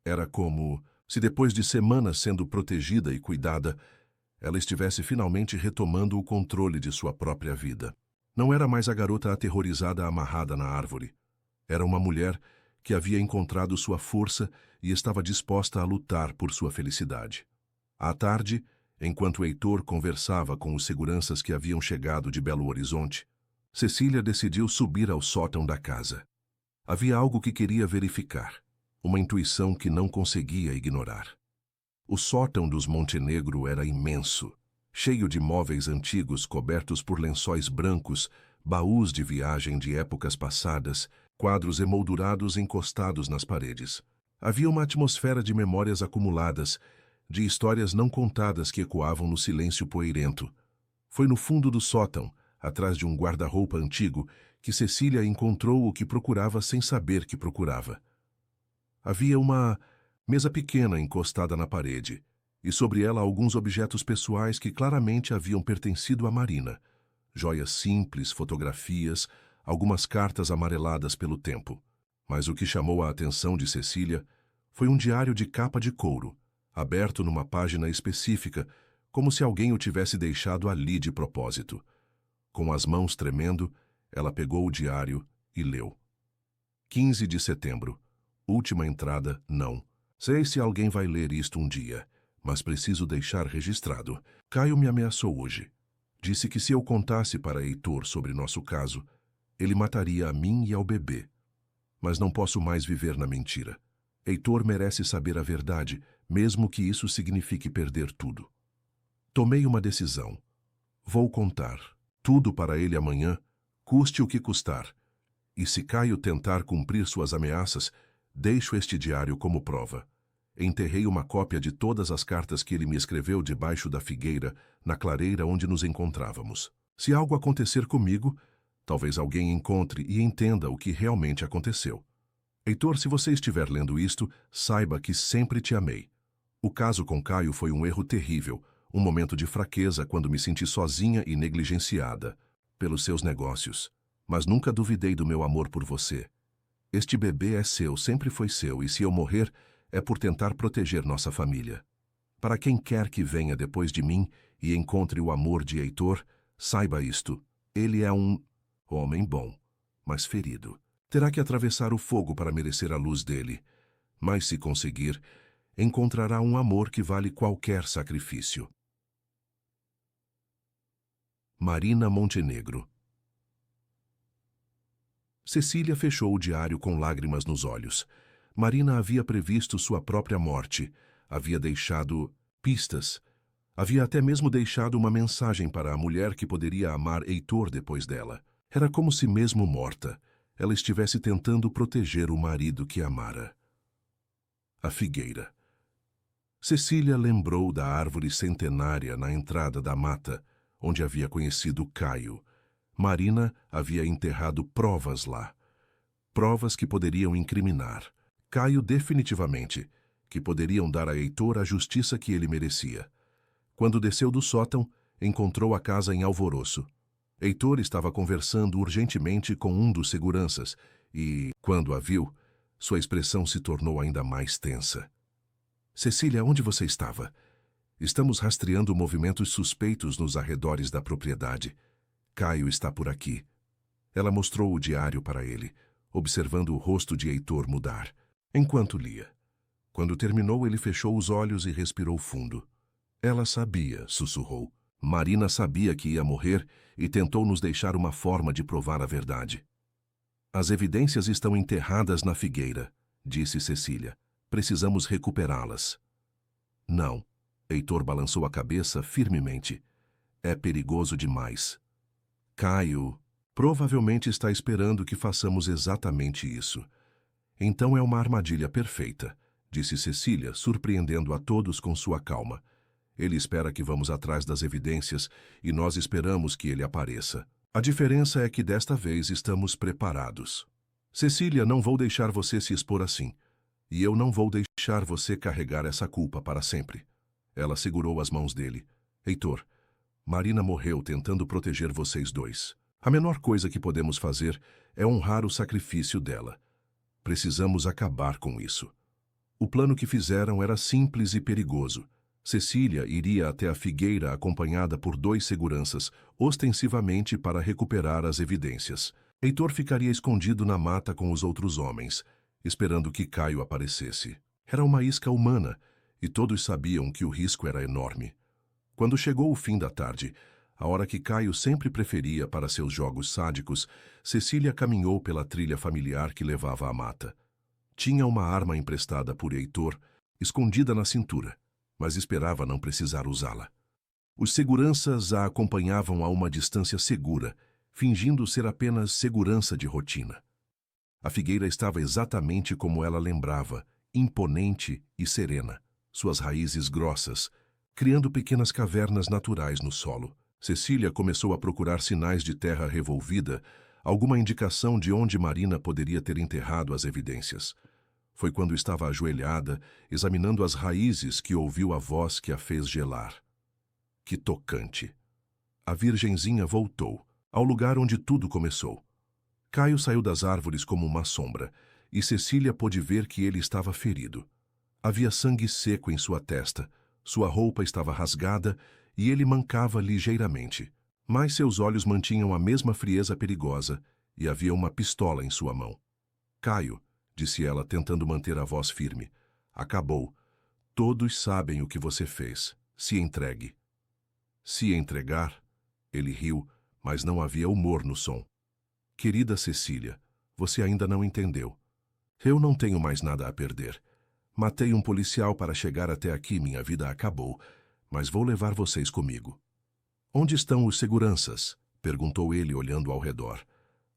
[SPEAKER 1] Era como se depois de semanas sendo protegida e cuidada, ela estivesse finalmente retomando o controle de sua própria vida. Não era mais a garota aterrorizada amarrada na árvore. Era uma mulher que havia encontrado sua força e estava disposta a lutar por sua felicidade. À tarde, enquanto Heitor conversava com os seguranças que haviam chegado de Belo Horizonte, Cecília decidiu subir ao sótão da casa. Havia algo que queria verificar, uma intuição que não conseguia ignorar. O sótão dos Montenegro era imenso, cheio de móveis antigos cobertos por lençóis brancos, baús de viagem de épocas passadas, quadros emoldurados encostados nas paredes. Havia uma atmosfera de memórias acumuladas, de histórias não contadas que ecoavam no silêncio poeirento. Foi no fundo do sótão, atrás de um guarda-roupa antigo, que Cecília encontrou o que procurava sem saber que procurava. Havia uma mesa pequena encostada na parede, e sobre ela alguns objetos pessoais que claramente haviam pertencido a Marina. Joias simples, fotografias, algumas cartas amareladas pelo tempo. Mas o que chamou a atenção de Cecília foi um diário de capa de couro, aberto numa página específica, como se alguém o tivesse deixado ali de propósito. Com as mãos tremendo, ela pegou o diário e leu. 15 de setembro. Última entrada, não. Sei se alguém vai ler isto um dia, mas preciso deixar registrado. Caio me ameaçou hoje. Disse que se eu contasse para Heitor sobre nosso caso, ele mataria a mim e ao bebê. Mas não posso mais viver na mentira. Heitor merece saber a verdade, mesmo que isso signifique perder tudo. Tomei uma decisão. Vou contar tudo para ele amanhã, custe o que custar. E se Caio tentar cumprir suas ameaças, deixo este diário como prova. Enterrei uma cópia de todas as cartas que ele me escreveu debaixo da figueira, na clareira onde nos encontrávamos. Se algo acontecer comigo, talvez alguém encontre e entenda o que realmente aconteceu. Heitor, se você estiver lendo isto, saiba que sempre te amei. O caso com Caio foi um erro terrível, um momento de fraqueza quando me senti sozinha e negligenciada pelos seus negócios. Mas nunca duvidei do meu amor por você. Este bebê é seu, sempre foi seu, e se eu morrer, é por tentar proteger nossa família. Para quem quer que venha depois de mim e encontre o amor de Heitor, saiba isto. Ele é um homem bom, mas ferido. Terá que atravessar o fogo para merecer a luz dele. Mas se conseguir, encontrará um amor que vale qualquer sacrifício. Marina Montenegro. Cecília fechou o diário com lágrimas nos olhos. Marina havia previsto sua própria morte, havia deixado pistas, havia até mesmo deixado uma mensagem para a mulher que poderia amar Heitor depois dela. Era como se mesmo morta, ela estivesse tentando proteger o marido que amara. A figueira. Cecília lembrou da árvore centenária na entrada da mata, onde havia conhecido Caio. Marina havia enterrado provas lá. Provas que poderiam incriminar Caio definitivamente, que poderiam dar a Heitor a justiça que ele merecia. Quando desceu do sótão, encontrou a casa em alvoroço. Heitor estava conversando urgentemente com um dos seguranças e, quando a viu, sua expressão se tornou ainda mais tensa. Cecília, onde você estava? Estamos rastreando movimentos suspeitos nos arredores da propriedade. Caio está por aqui. Ela mostrou o diário para ele, observando o rosto de Heitor mudar, enquanto lia. Quando terminou, ele fechou os olhos e respirou fundo. Ela sabia, sussurrou. Marina sabia que ia morrer e tentou nos deixar uma forma de provar a verdade. As evidências estão enterradas na figueira, disse Cecília. Precisamos recuperá-las. Não. Heitor balançou a cabeça firmemente. É perigoso demais. Caio provavelmente está esperando que façamos exatamente isso. Então é uma armadilha perfeita, disse Cecília, surpreendendo a todos com sua calma. Ele espera que vamos atrás das evidências e nós esperamos que ele apareça. A diferença é que desta vez estamos preparados. Cecília, não vou deixar você se expor assim. E eu não vou deixar você carregar essa culpa para sempre. Ela segurou as mãos dele. Heitor, Marina morreu tentando proteger vocês dois. A menor coisa que podemos fazer é honrar o sacrifício dela. Precisamos acabar com isso. O plano que fizeram era simples e perigoso. Cecília iria até a figueira acompanhada por 2 seguranças, ostensivamente para recuperar as evidências. Heitor ficaria escondido na mata com os outros homens, esperando que Caio aparecesse. Era uma isca humana, e todos sabiam que o risco era enorme. Quando chegou o fim da tarde, a hora que Caio sempre preferia para seus jogos sádicos, Cecília caminhou pela trilha familiar que levava à mata. Tinha uma arma emprestada por Heitor, escondida na cintura, mas esperava não precisar usá-la. Os seguranças a acompanhavam a uma distância segura, fingindo ser apenas segurança de rotina. A figueira estava exatamente como ela lembrava, imponente e serena, suas raízes grossas, criando pequenas cavernas naturais no solo. Cecília começou a procurar sinais de terra revolvida, alguma indicação de onde Marina poderia ter enterrado as evidências. Foi quando estava ajoelhada, examinando as raízes, que ouviu a voz que a fez gelar. Que tocante! A virgenzinha voltou, ao lugar onde tudo começou. Caio saiu das árvores como uma sombra, e Cecília pôde ver que ele estava ferido. Havia sangue seco em sua testa, sua roupa estava rasgada e ele mancava ligeiramente. Mas seus olhos mantinham a mesma frieza perigosa e havia uma pistola em sua mão. Caio, disse ela, tentando manter a voz firme. Acabou. Todos sabem o que você fez. Se entregue. Se entregar? Ele riu, mas não havia humor no som. Querida Cecília, você ainda não entendeu. Eu não tenho mais nada a perder. Matei um policial para chegar até aqui, minha vida acabou, mas vou levar vocês comigo. Onde estão os seguranças? Perguntou ele, olhando ao redor.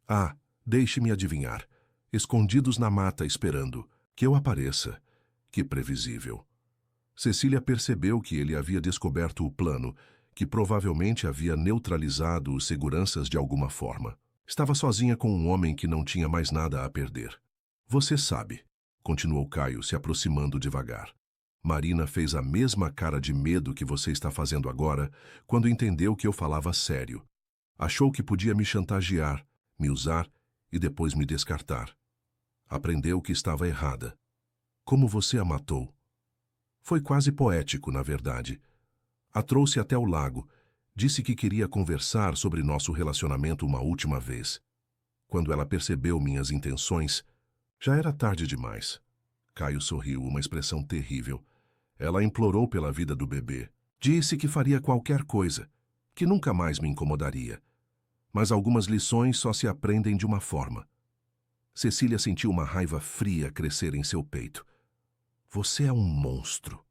[SPEAKER 1] Ah, deixe-me adivinhar. Escondidos na mata esperando que eu apareça. Que previsível. Cecília percebeu que ele havia descoberto o plano, que provavelmente havia neutralizado os seguranças de alguma forma. Estava sozinha com um homem que não tinha mais nada a perder. Você sabe, continuou Caio, se aproximando devagar. Marina fez a mesma cara de medo que você está fazendo agora quando entendeu que eu falava sério. Achou que podia me chantagear, me usar e depois me descartar. Aprendeu que estava errada. Como você a matou? Foi quase poético, na verdade. A trouxe até o lago. Disse que queria conversar sobre nosso relacionamento uma última vez. Quando ela percebeu minhas intenções, já era tarde demais. Caio sorriu, uma expressão terrível. Ela implorou pela vida do bebê. Disse que faria qualquer coisa, que nunca mais me incomodaria. Mas algumas lições só se aprendem de uma forma. Cecília sentiu uma raiva fria crescer em seu peito. Você é um monstro.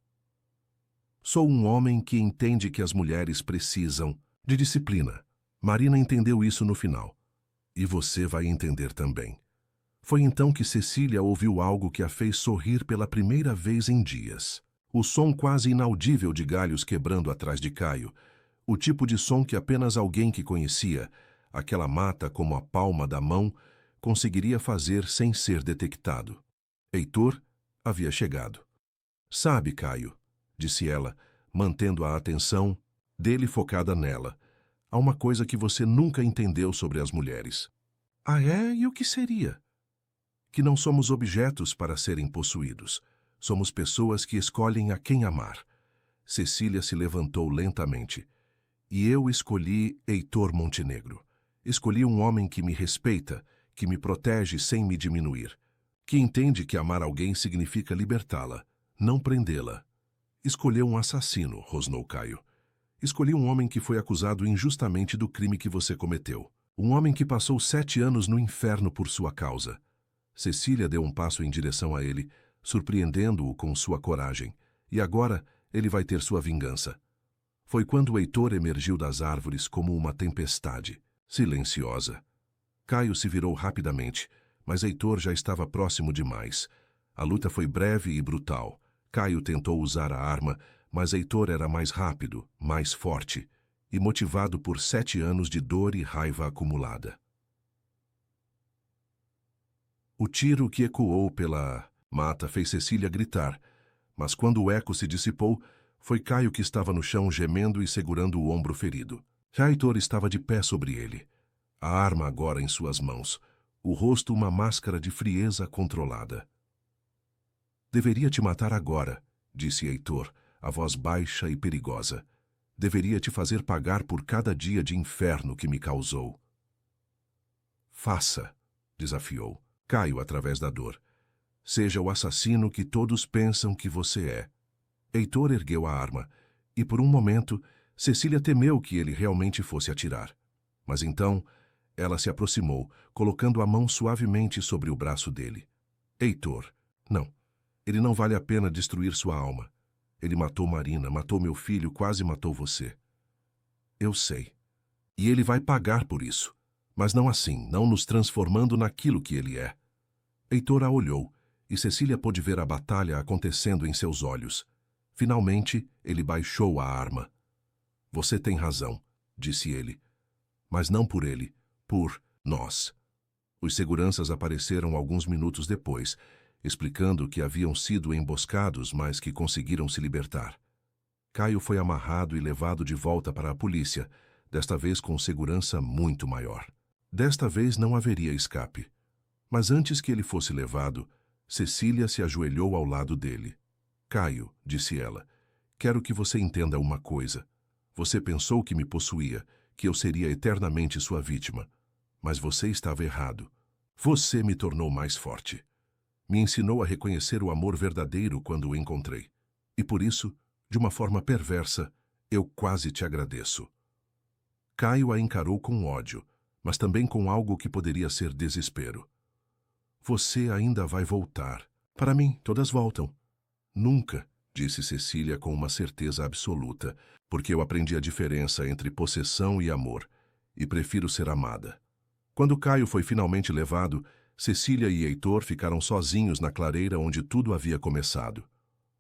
[SPEAKER 1] Sou um homem que entende que as mulheres precisam de disciplina. Marina entendeu isso no final. E você vai entender também. Foi então que Cecília ouviu algo que a fez sorrir pela primeira vez em dias. O som quase inaudível de galhos quebrando atrás de Caio. O tipo de som que apenas alguém que conhecia, aquela mata como a palma da mão, conseguiria fazer sem ser detectado. Heitor havia chegado. Sabe, Caio, disse ela, mantendo a atenção dele focada nela. Há uma coisa que você nunca entendeu sobre as mulheres. Ah, é? E o que seria? Que não somos objetos para serem possuídos. Somos pessoas que escolhem a quem amar. Cecília se levantou lentamente. E eu escolhi Heitor Montenegro. Escolhi um homem que me respeita, que me protege sem me diminuir, que entende que amar alguém significa libertá-la, não prendê-la. Escolheu um assassino, rosnou Caio. Escolhi um homem que foi acusado injustamente do crime que você cometeu. Um homem que passou 7 anos no inferno por sua causa. Cecília deu um passo em direção a ele, surpreendendo-o com sua coragem. E agora ele vai ter sua vingança. Foi quando Heitor emergiu das árvores como uma tempestade, silenciosa. Caio se virou rapidamente, mas Heitor já estava próximo demais. A luta foi breve e brutal. Caio tentou usar a arma, mas Heitor era mais rápido, mais forte, e motivado por 7 anos de dor e raiva acumulada. O tiro que ecoou pela mata fez Cecília gritar, mas quando o eco se dissipou, foi Caio que estava no chão gemendo e segurando o ombro ferido. Já Heitor estava de pé sobre ele, a arma agora em suas mãos, o rosto uma máscara de frieza controlada. Deveria te matar agora, disse Heitor, a voz baixa e perigosa. Deveria te fazer pagar por cada dia de inferno que me causou. Faça, desafiou Caio através da dor. Seja o assassino que todos pensam que você é. Heitor ergueu a arma, e por um momento, Cecília temeu que ele realmente fosse atirar. Mas então, ela se aproximou, colocando a mão suavemente sobre o braço dele. Heitor, não. Ele não vale a pena destruir sua alma. Ele matou Marina, matou meu filho, quase matou você. Eu sei. E ele vai pagar por isso. Mas não assim, não nos transformando naquilo que ele é. Heitor a olhou, e Cecília pôde ver a batalha acontecendo em seus olhos. Finalmente, ele baixou a arma. Você tem razão, disse ele. Mas não por ele, por nós. Os seguranças apareceram alguns minutos depois, explicando que haviam sido emboscados, mas que conseguiram se libertar. Caio foi amarrado e levado de volta para a polícia, desta vez com segurança muito maior. Desta vez não haveria escape. Mas antes que ele fosse levado, Cecília se ajoelhou ao lado dele. Caio, disse ela, quero que você entenda uma coisa. Você pensou que me possuía, que eu seria eternamente sua vítima. Mas você estava errado. Você me tornou mais forte. Me ensinou a reconhecer o amor verdadeiro quando o encontrei. E por isso, de uma forma perversa, eu quase te agradeço. Caio a encarou com ódio, mas também com algo que poderia ser desespero. Você ainda vai voltar. Para mim, todas voltam. Nunca, disse Cecília com uma certeza absoluta, porque eu aprendi a diferença entre possessão e amor, e prefiro ser amada. Quando Caio foi finalmente levado, Cecília e Heitor ficaram sozinhos na clareira onde tudo havia começado.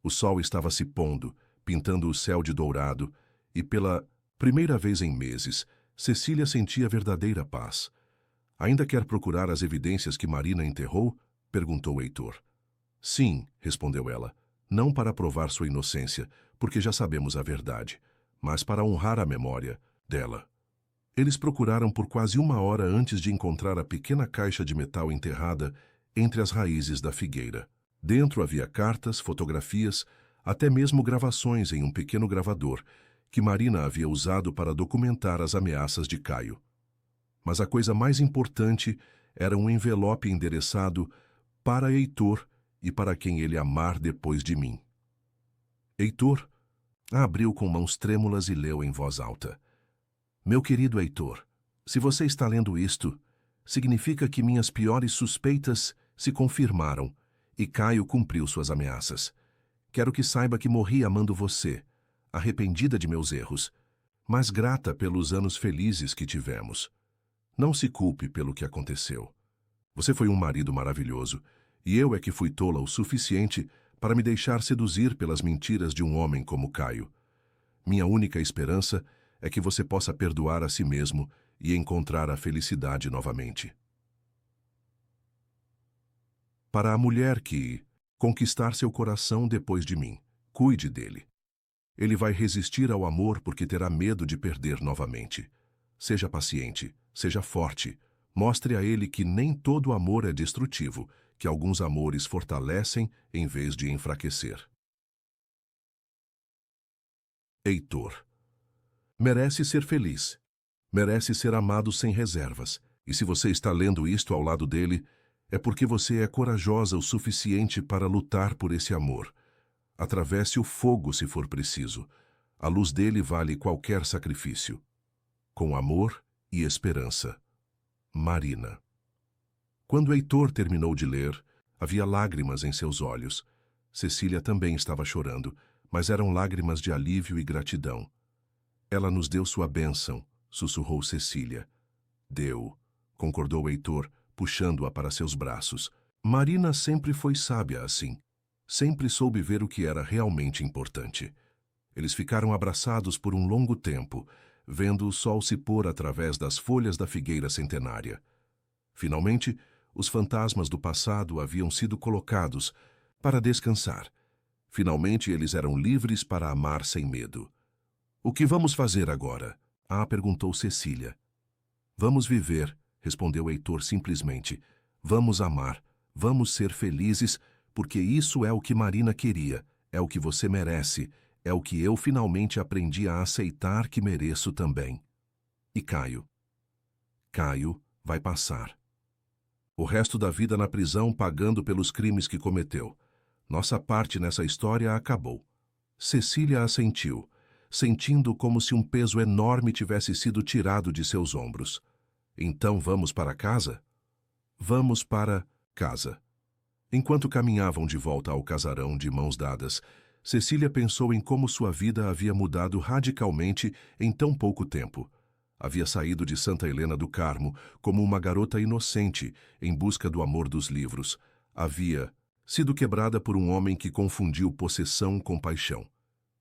[SPEAKER 1] O sol estava se pondo, pintando o céu de dourado, e pela primeira vez em meses, Cecília sentia verdadeira paz. Ainda quer procurar as evidências que Marina enterrou? Perguntou Heitor. Sim, respondeu ela, não para provar sua inocência, porque já sabemos a verdade, mas para honrar a memória dela. Eles procuraram por quase 1 hora antes de encontrar a pequena caixa de metal enterrada entre as raízes da figueira. Dentro havia cartas, fotografias, até mesmo gravações em um pequeno gravador, que Marina havia usado para documentar as ameaças de Caio. Mas a coisa mais importante era um envelope endereçado para Heitor e para quem ele amar depois de mim. Heitor a abriu com mãos trêmulas e leu em voz alta. Meu querido Heitor, se você está lendo isto, significa que minhas piores suspeitas se confirmaram e Caio cumpriu suas ameaças. Quero que saiba que morri amando você, arrependida de meus erros, mas grata pelos anos felizes que tivemos. Não se culpe pelo que aconteceu. Você foi um marido maravilhoso, e eu é que fui tola o suficiente para me deixar seduzir pelas mentiras de um homem como Caio. Minha única esperança é que você possa perdoar a si mesmo e encontrar a felicidade novamente. Para a mulher que conquistar seu coração depois de mim, cuide dele. Ele vai resistir ao amor porque terá medo de perder novamente. Seja paciente, seja forte. Mostre a ele que nem todo amor é destrutivo, que alguns amores fortalecem em vez de enfraquecer. Heitor. Merece ser feliz. Merece ser amado sem reservas. E se você está lendo isto ao lado dele, é porque você é corajosa o suficiente para lutar por esse amor. Atravesse o fogo se for preciso. A luz dele vale qualquer sacrifício. Com amor e esperança. Marina. Quando Heitor terminou de ler, havia lágrimas em seus olhos. Cecília também estava chorando, mas eram lágrimas de alívio e gratidão. Ela nos deu sua bênção, sussurrou Cecília. Deu, concordou Heitor, puxando-a para seus braços. Marina sempre foi sábia assim. Sempre soube ver o que era realmente importante. Eles ficaram abraçados por um longo tempo, vendo o sol se pôr através das folhas da figueira centenária. Finalmente, os fantasmas do passado haviam sido colocados para descansar. Finalmente, eles eram livres para amar sem medo. O que vamos fazer agora? Perguntou Cecília. Vamos viver, respondeu Heitor simplesmente. Vamos amar, vamos ser felizes, porque isso é o que Marina queria, é o que você merece, é o que eu finalmente aprendi a aceitar que mereço também. E Caio? Caio vai passar. O resto da vida na prisão pagando pelos crimes que cometeu. Nossa parte nessa história acabou. Cecília assentiu, sentindo como se um peso enorme tivesse sido tirado de seus ombros. Então vamos para casa? Vamos para casa. Enquanto caminhavam de volta ao casarão de mãos dadas, Cecília pensou em como sua vida havia mudado radicalmente em tão pouco tempo. Havia saído de Santa Helena do Carmo como uma garota inocente em busca do amor dos livros. Havia sido quebrada por um homem que confundiu possessão com paixão.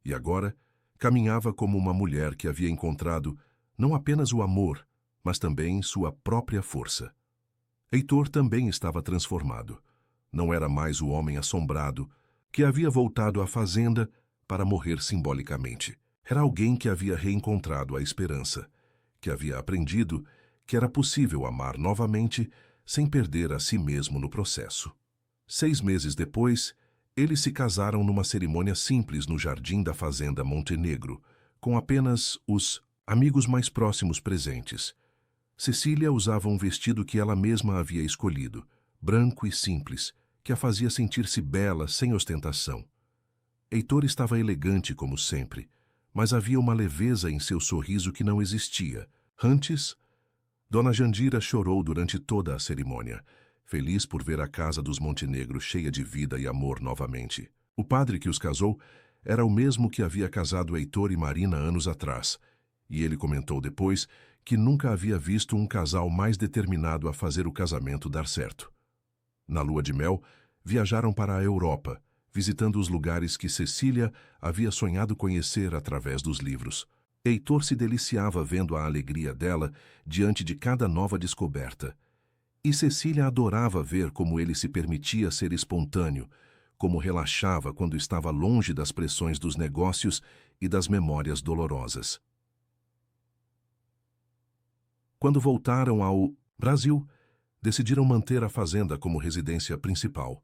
[SPEAKER 1] E agora caminhava como uma mulher que havia encontrado não apenas o amor, mas também sua própria força. Heitor também estava transformado. Não era mais o homem assombrado que havia voltado à fazenda para morrer simbolicamente. Era alguém que havia reencontrado a esperança, que havia aprendido que era possível amar novamente sem perder a si mesmo no processo. 6 meses depois, eles se casaram numa cerimônia simples no jardim da fazenda Montenegro, com apenas os amigos mais próximos presentes. Cecília usava um vestido que ela mesma havia escolhido, branco e simples, que a fazia sentir-se bela sem ostentação. Heitor estava elegante como sempre, mas havia uma leveza em seu sorriso que não existia. Antes, Dona Jandira chorou durante toda a cerimônia, feliz por ver a casa dos Montenegro cheia de vida e amor novamente. O padre que os casou era o mesmo que havia casado Heitor e Marina anos atrás, e ele comentou depois que nunca havia visto um casal mais determinado a fazer o casamento dar certo. Na lua de mel, viajaram para a Europa, visitando os lugares que Cecília havia sonhado conhecer através dos livros. Heitor se deliciava vendo a alegria dela diante de cada nova descoberta. E Cecília adorava ver como ele se permitia ser espontâneo, como relaxava quando estava longe das pressões dos negócios e das memórias dolorosas. Quando voltaram ao Brasil, decidiram manter a fazenda como residência principal,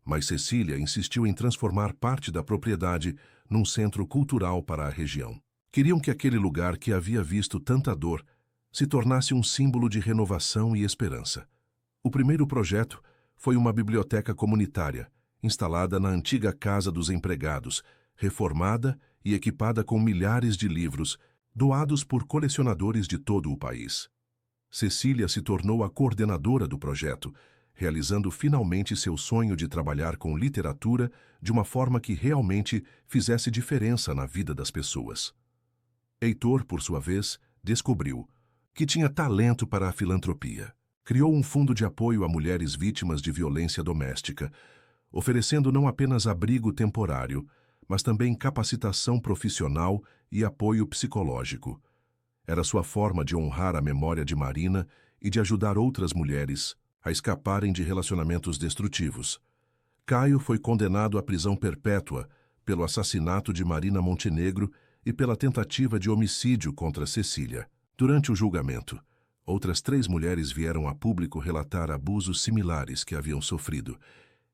[SPEAKER 1] mas Cecília insistiu em transformar parte da propriedade num centro cultural para a região. Queriam que aquele lugar que havia visto tanta dor se tornasse um símbolo de renovação e esperança. O primeiro projeto foi uma biblioteca comunitária, instalada na antiga Casa dos Empregados, reformada e equipada com milhares de livros, doados por colecionadores de todo o país. Cecília se tornou a coordenadora do projeto, realizando finalmente seu sonho de trabalhar com literatura de uma forma que realmente fizesse diferença na vida das pessoas. Heitor, por sua vez, descobriu que tinha talento para a filantropia. Criou um fundo de apoio a mulheres vítimas de violência doméstica, oferecendo não apenas abrigo temporário, mas também capacitação profissional e apoio psicológico. Era sua forma de honrar a memória de Marina e de ajudar outras mulheres a escaparem de relacionamentos destrutivos. Caio foi condenado à prisão perpétua pelo assassinato de Marina Montenegro e pela tentativa de homicídio contra Cecília. Durante o julgamento, Outras 3 mulheres vieram a público relatar abusos similares que haviam sofrido,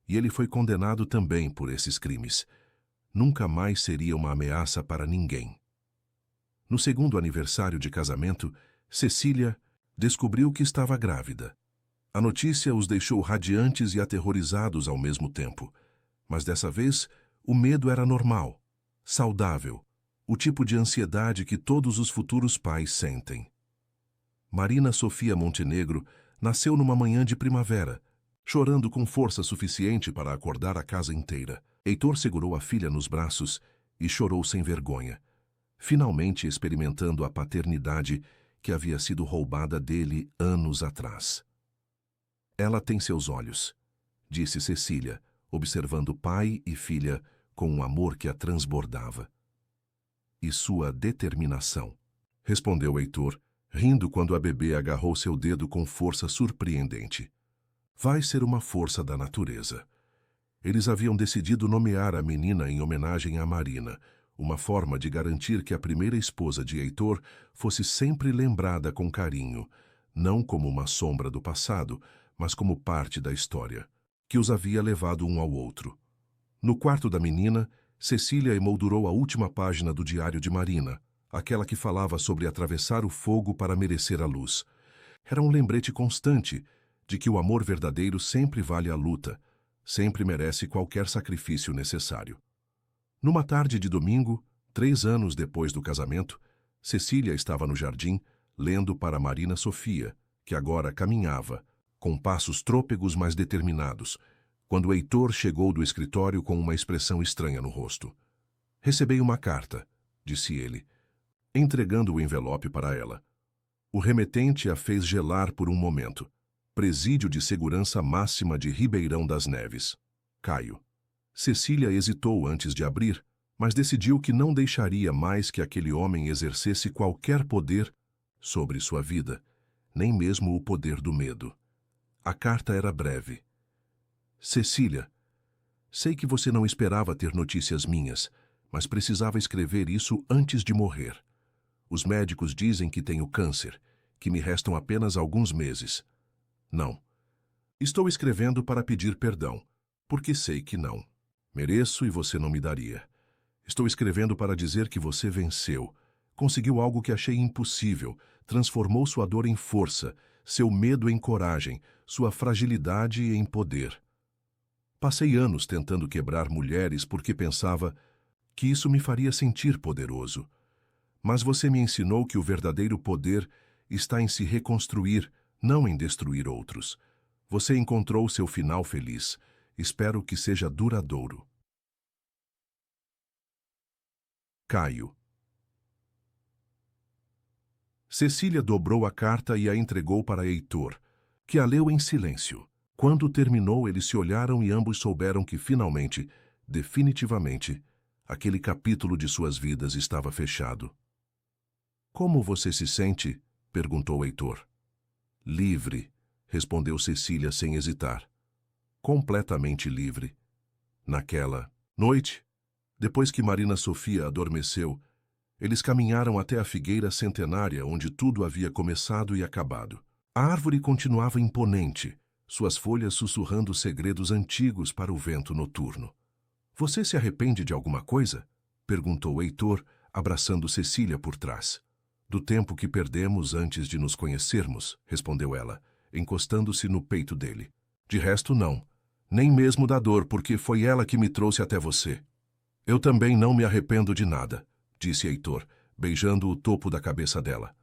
[SPEAKER 1] e ele foi condenado também por esses crimes. Nunca mais seria uma ameaça para ninguém. No segundo aniversário de casamento, Cecília descobriu que estava grávida. A notícia os deixou radiantes e aterrorizados ao mesmo tempo. Mas dessa vez, o medo era normal, saudável, o tipo de ansiedade que todos os futuros pais sentem. Marina Sofia Montenegro nasceu numa manhã de primavera, chorando com força suficiente para acordar a casa inteira. Heitor segurou a filha nos braços e chorou sem vergonha, finalmente experimentando a paternidade que havia sido roubada dele anos atrás. Ela tem seus olhos, disse Cecília, observando pai e filha com um amor que a transbordava. E sua determinação, respondeu Heitor, rindo quando a bebê agarrou seu dedo com força surpreendente. Vai ser uma força da natureza. Eles haviam decidido nomear a menina em homenagem a Marina, uma forma de garantir que a primeira esposa de Heitor fosse sempre lembrada com carinho, não como uma sombra do passado, mas como parte da história, que os havia levado um ao outro. No quarto da menina, Cecília emoldurou a última página do diário de Marina, aquela que falava sobre atravessar o fogo para merecer a luz. Era um lembrete constante de que o amor verdadeiro sempre vale a luta, sempre merece qualquer sacrifício necessário. Numa tarde de domingo, 3 anos depois do casamento, Cecília estava no jardim, lendo para Marina Sofia, que agora caminhava, com passos trôpegos mas determinados, quando Heitor chegou do escritório com uma expressão estranha no rosto. Recebi uma carta, disse ele, entregando o envelope para ela. O remetente a fez gelar por um momento. Presídio de Segurança Máxima de Ribeirão das Neves. Caio. Cecília hesitou antes de abrir, mas decidiu que não deixaria mais que aquele homem exercesse qualquer poder sobre sua vida, nem mesmo o poder do medo. A carta era breve. Cecília, sei que você não esperava ter notícias minhas, mas precisava escrever isso antes de morrer. Os médicos dizem que tenho câncer, que me restam apenas alguns meses. Não. Estou escrevendo para pedir perdão, porque sei que não. Mereço e você não me daria. Estou escrevendo para dizer que você venceu, conseguiu algo que achei impossível, transformou sua dor em força, seu medo em coragem, sua fragilidade em poder. Passei anos tentando quebrar mulheres porque pensava que isso me faria sentir poderoso. Mas você me ensinou que o verdadeiro poder está em se reconstruir, não em destruir outros. Você encontrou seu final feliz. Espero que seja duradouro. Caio. Cecília dobrou a carta e a entregou para Heitor, que a leu em silêncio. Quando terminou, eles se olharam e ambos souberam que finalmente, definitivamente, aquele capítulo de suas vidas estava fechado. Como você se sente? Perguntou Heitor. Livre, respondeu Cecília sem hesitar. Completamente livre. Naquela noite, depois que Marina Sofia adormeceu, eles caminharam até a figueira centenária onde tudo havia começado e acabado. A árvore continuava imponente, suas folhas sussurrando segredos antigos para o vento noturno. Você se arrepende de alguma coisa? Perguntou Heitor, abraçando Cecília por trás. Do tempo que perdemos antes de nos conhecermos, respondeu ela, encostando-se no peito dele. De resto, não. Nem mesmo da dor, porque foi ela que me trouxe até você. Eu também não me arrependo de nada, disse Heitor, beijando o topo da cabeça dela.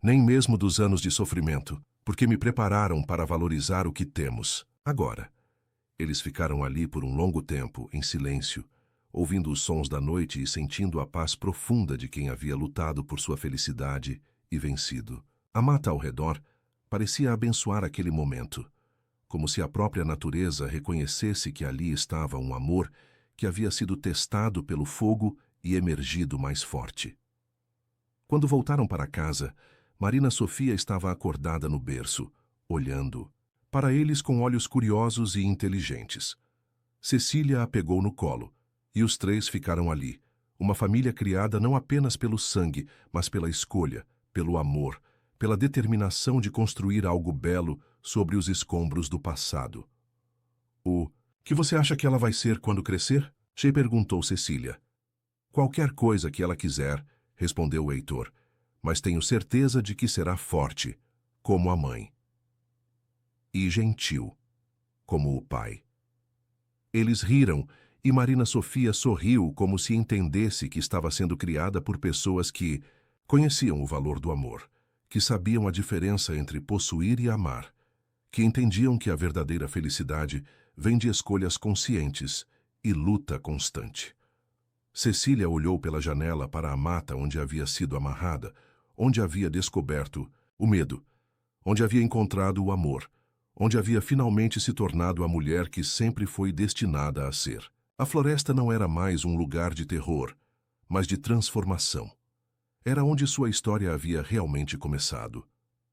[SPEAKER 1] Nem mesmo dos anos de sofrimento, porque me prepararam para valorizar o que temos. Agora. Eles ficaram ali por um longo tempo, em silêncio, ouvindo os sons da noite e sentindo a paz profunda de quem havia lutado por sua felicidade e vencido. A mata ao redor parecia abençoar aquele momento, como se a própria natureza reconhecesse que ali estava um amor que havia sido testado pelo fogo e emergido mais forte. Quando voltaram para casa, Marina Sofia estava acordada no berço, olhando para eles com olhos curiosos e inteligentes. Cecília a pegou no colo, e os 3 ficaram ali, uma família criada não apenas pelo sangue, mas pela escolha, pelo amor, pela determinação de construir algo belo sobre os escombros do passado. O que você acha que ela vai ser quando crescer? Shea perguntou Cecília. Qualquer coisa que ela quiser, respondeu Heitor, mas tenho certeza de que será forte, como a mãe. E gentil, como o pai. Eles riram e Marina Sofia sorriu como se entendesse que estava sendo criada por pessoas que conheciam o valor do amor, que sabiam a diferença entre possuir e amar, que entendiam que a verdadeira felicidade vem de escolhas conscientes e luta constante. Cecília olhou pela janela para a mata onde havia sido amarrada, onde havia descoberto o medo, onde havia encontrado o amor, onde havia finalmente se tornado a mulher que sempre foi destinada a ser. A floresta não era mais um lugar de terror, mas de transformação. Era onde sua história havia realmente começado.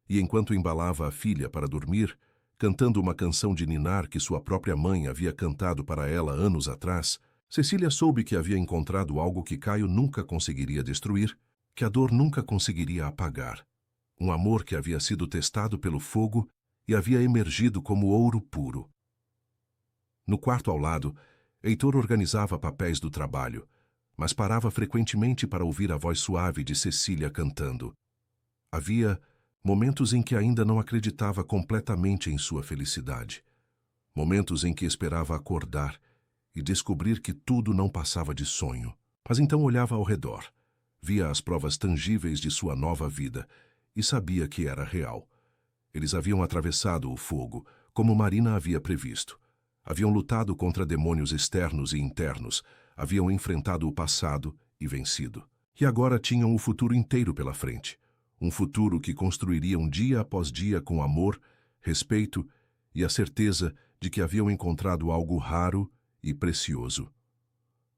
[SPEAKER 1] E enquanto embalava a filha para dormir, cantando uma canção de ninar que sua própria mãe havia cantado para ela anos atrás, Cecília soube que havia encontrado algo que Caio nunca conseguiria destruir, que a dor nunca conseguiria apagar. Um amor que havia sido testado pelo fogo e havia emergido como ouro puro. No quarto ao lado, Heitor organizava papéis do trabalho, mas parava frequentemente para ouvir a voz suave de Cecília cantando. Havia momentos em que ainda não acreditava completamente em sua felicidade. Momentos em que esperava acordar e descobrir que tudo não passava de sonho. Mas então olhava ao redor, via as provas tangíveis de sua nova vida e sabia que era real. Eles haviam atravessado o fogo, como Marina havia previsto. Haviam lutado contra demônios externos e internos, haviam enfrentado o passado e vencido. E agora tinham o futuro inteiro pela frente. Um futuro que construiriam dia após dia com amor, respeito e a certeza de que haviam encontrado algo raro e precioso.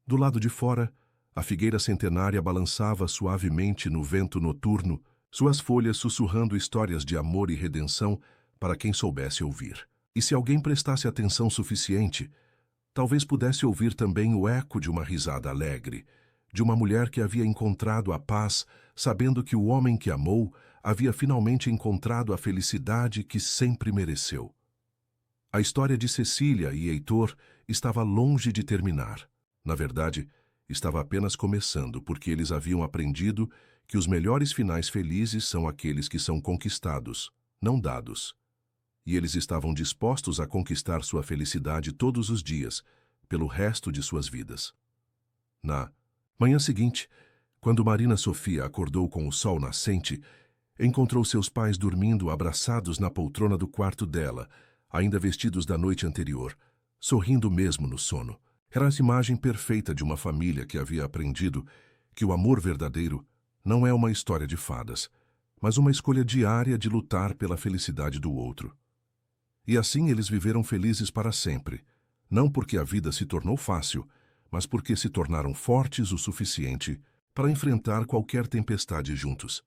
[SPEAKER 1] Do lado de fora, a figueira centenária balançava suavemente no vento noturno, suas folhas sussurrando histórias de amor e redenção para quem soubesse ouvir. E se alguém prestasse atenção suficiente, talvez pudesse ouvir também o eco de uma risada alegre, de uma mulher que havia encontrado a paz, sabendo que o homem que amou havia finalmente encontrado a felicidade que sempre mereceu. A história de Cecília e Heitor estava longe de terminar. Na verdade, estava apenas começando, porque eles haviam aprendido que os melhores finais felizes são aqueles que são conquistados, não dados. E eles estavam dispostos a conquistar sua felicidade todos os dias, pelo resto de suas vidas. Na manhã seguinte, quando Marina Sofia acordou com o sol nascente, encontrou seus pais dormindo abraçados na poltrona do quarto dela, ainda vestidos da noite anterior, sorrindo mesmo no sono. Era a imagem perfeita de uma família que havia aprendido que o amor verdadeiro não é uma história de fadas, mas uma escolha diária de lutar pela felicidade do outro. E assim eles viveram felizes para sempre, não porque a vida se tornou fácil, mas porque se tornaram fortes o suficiente para enfrentar qualquer tempestade juntos.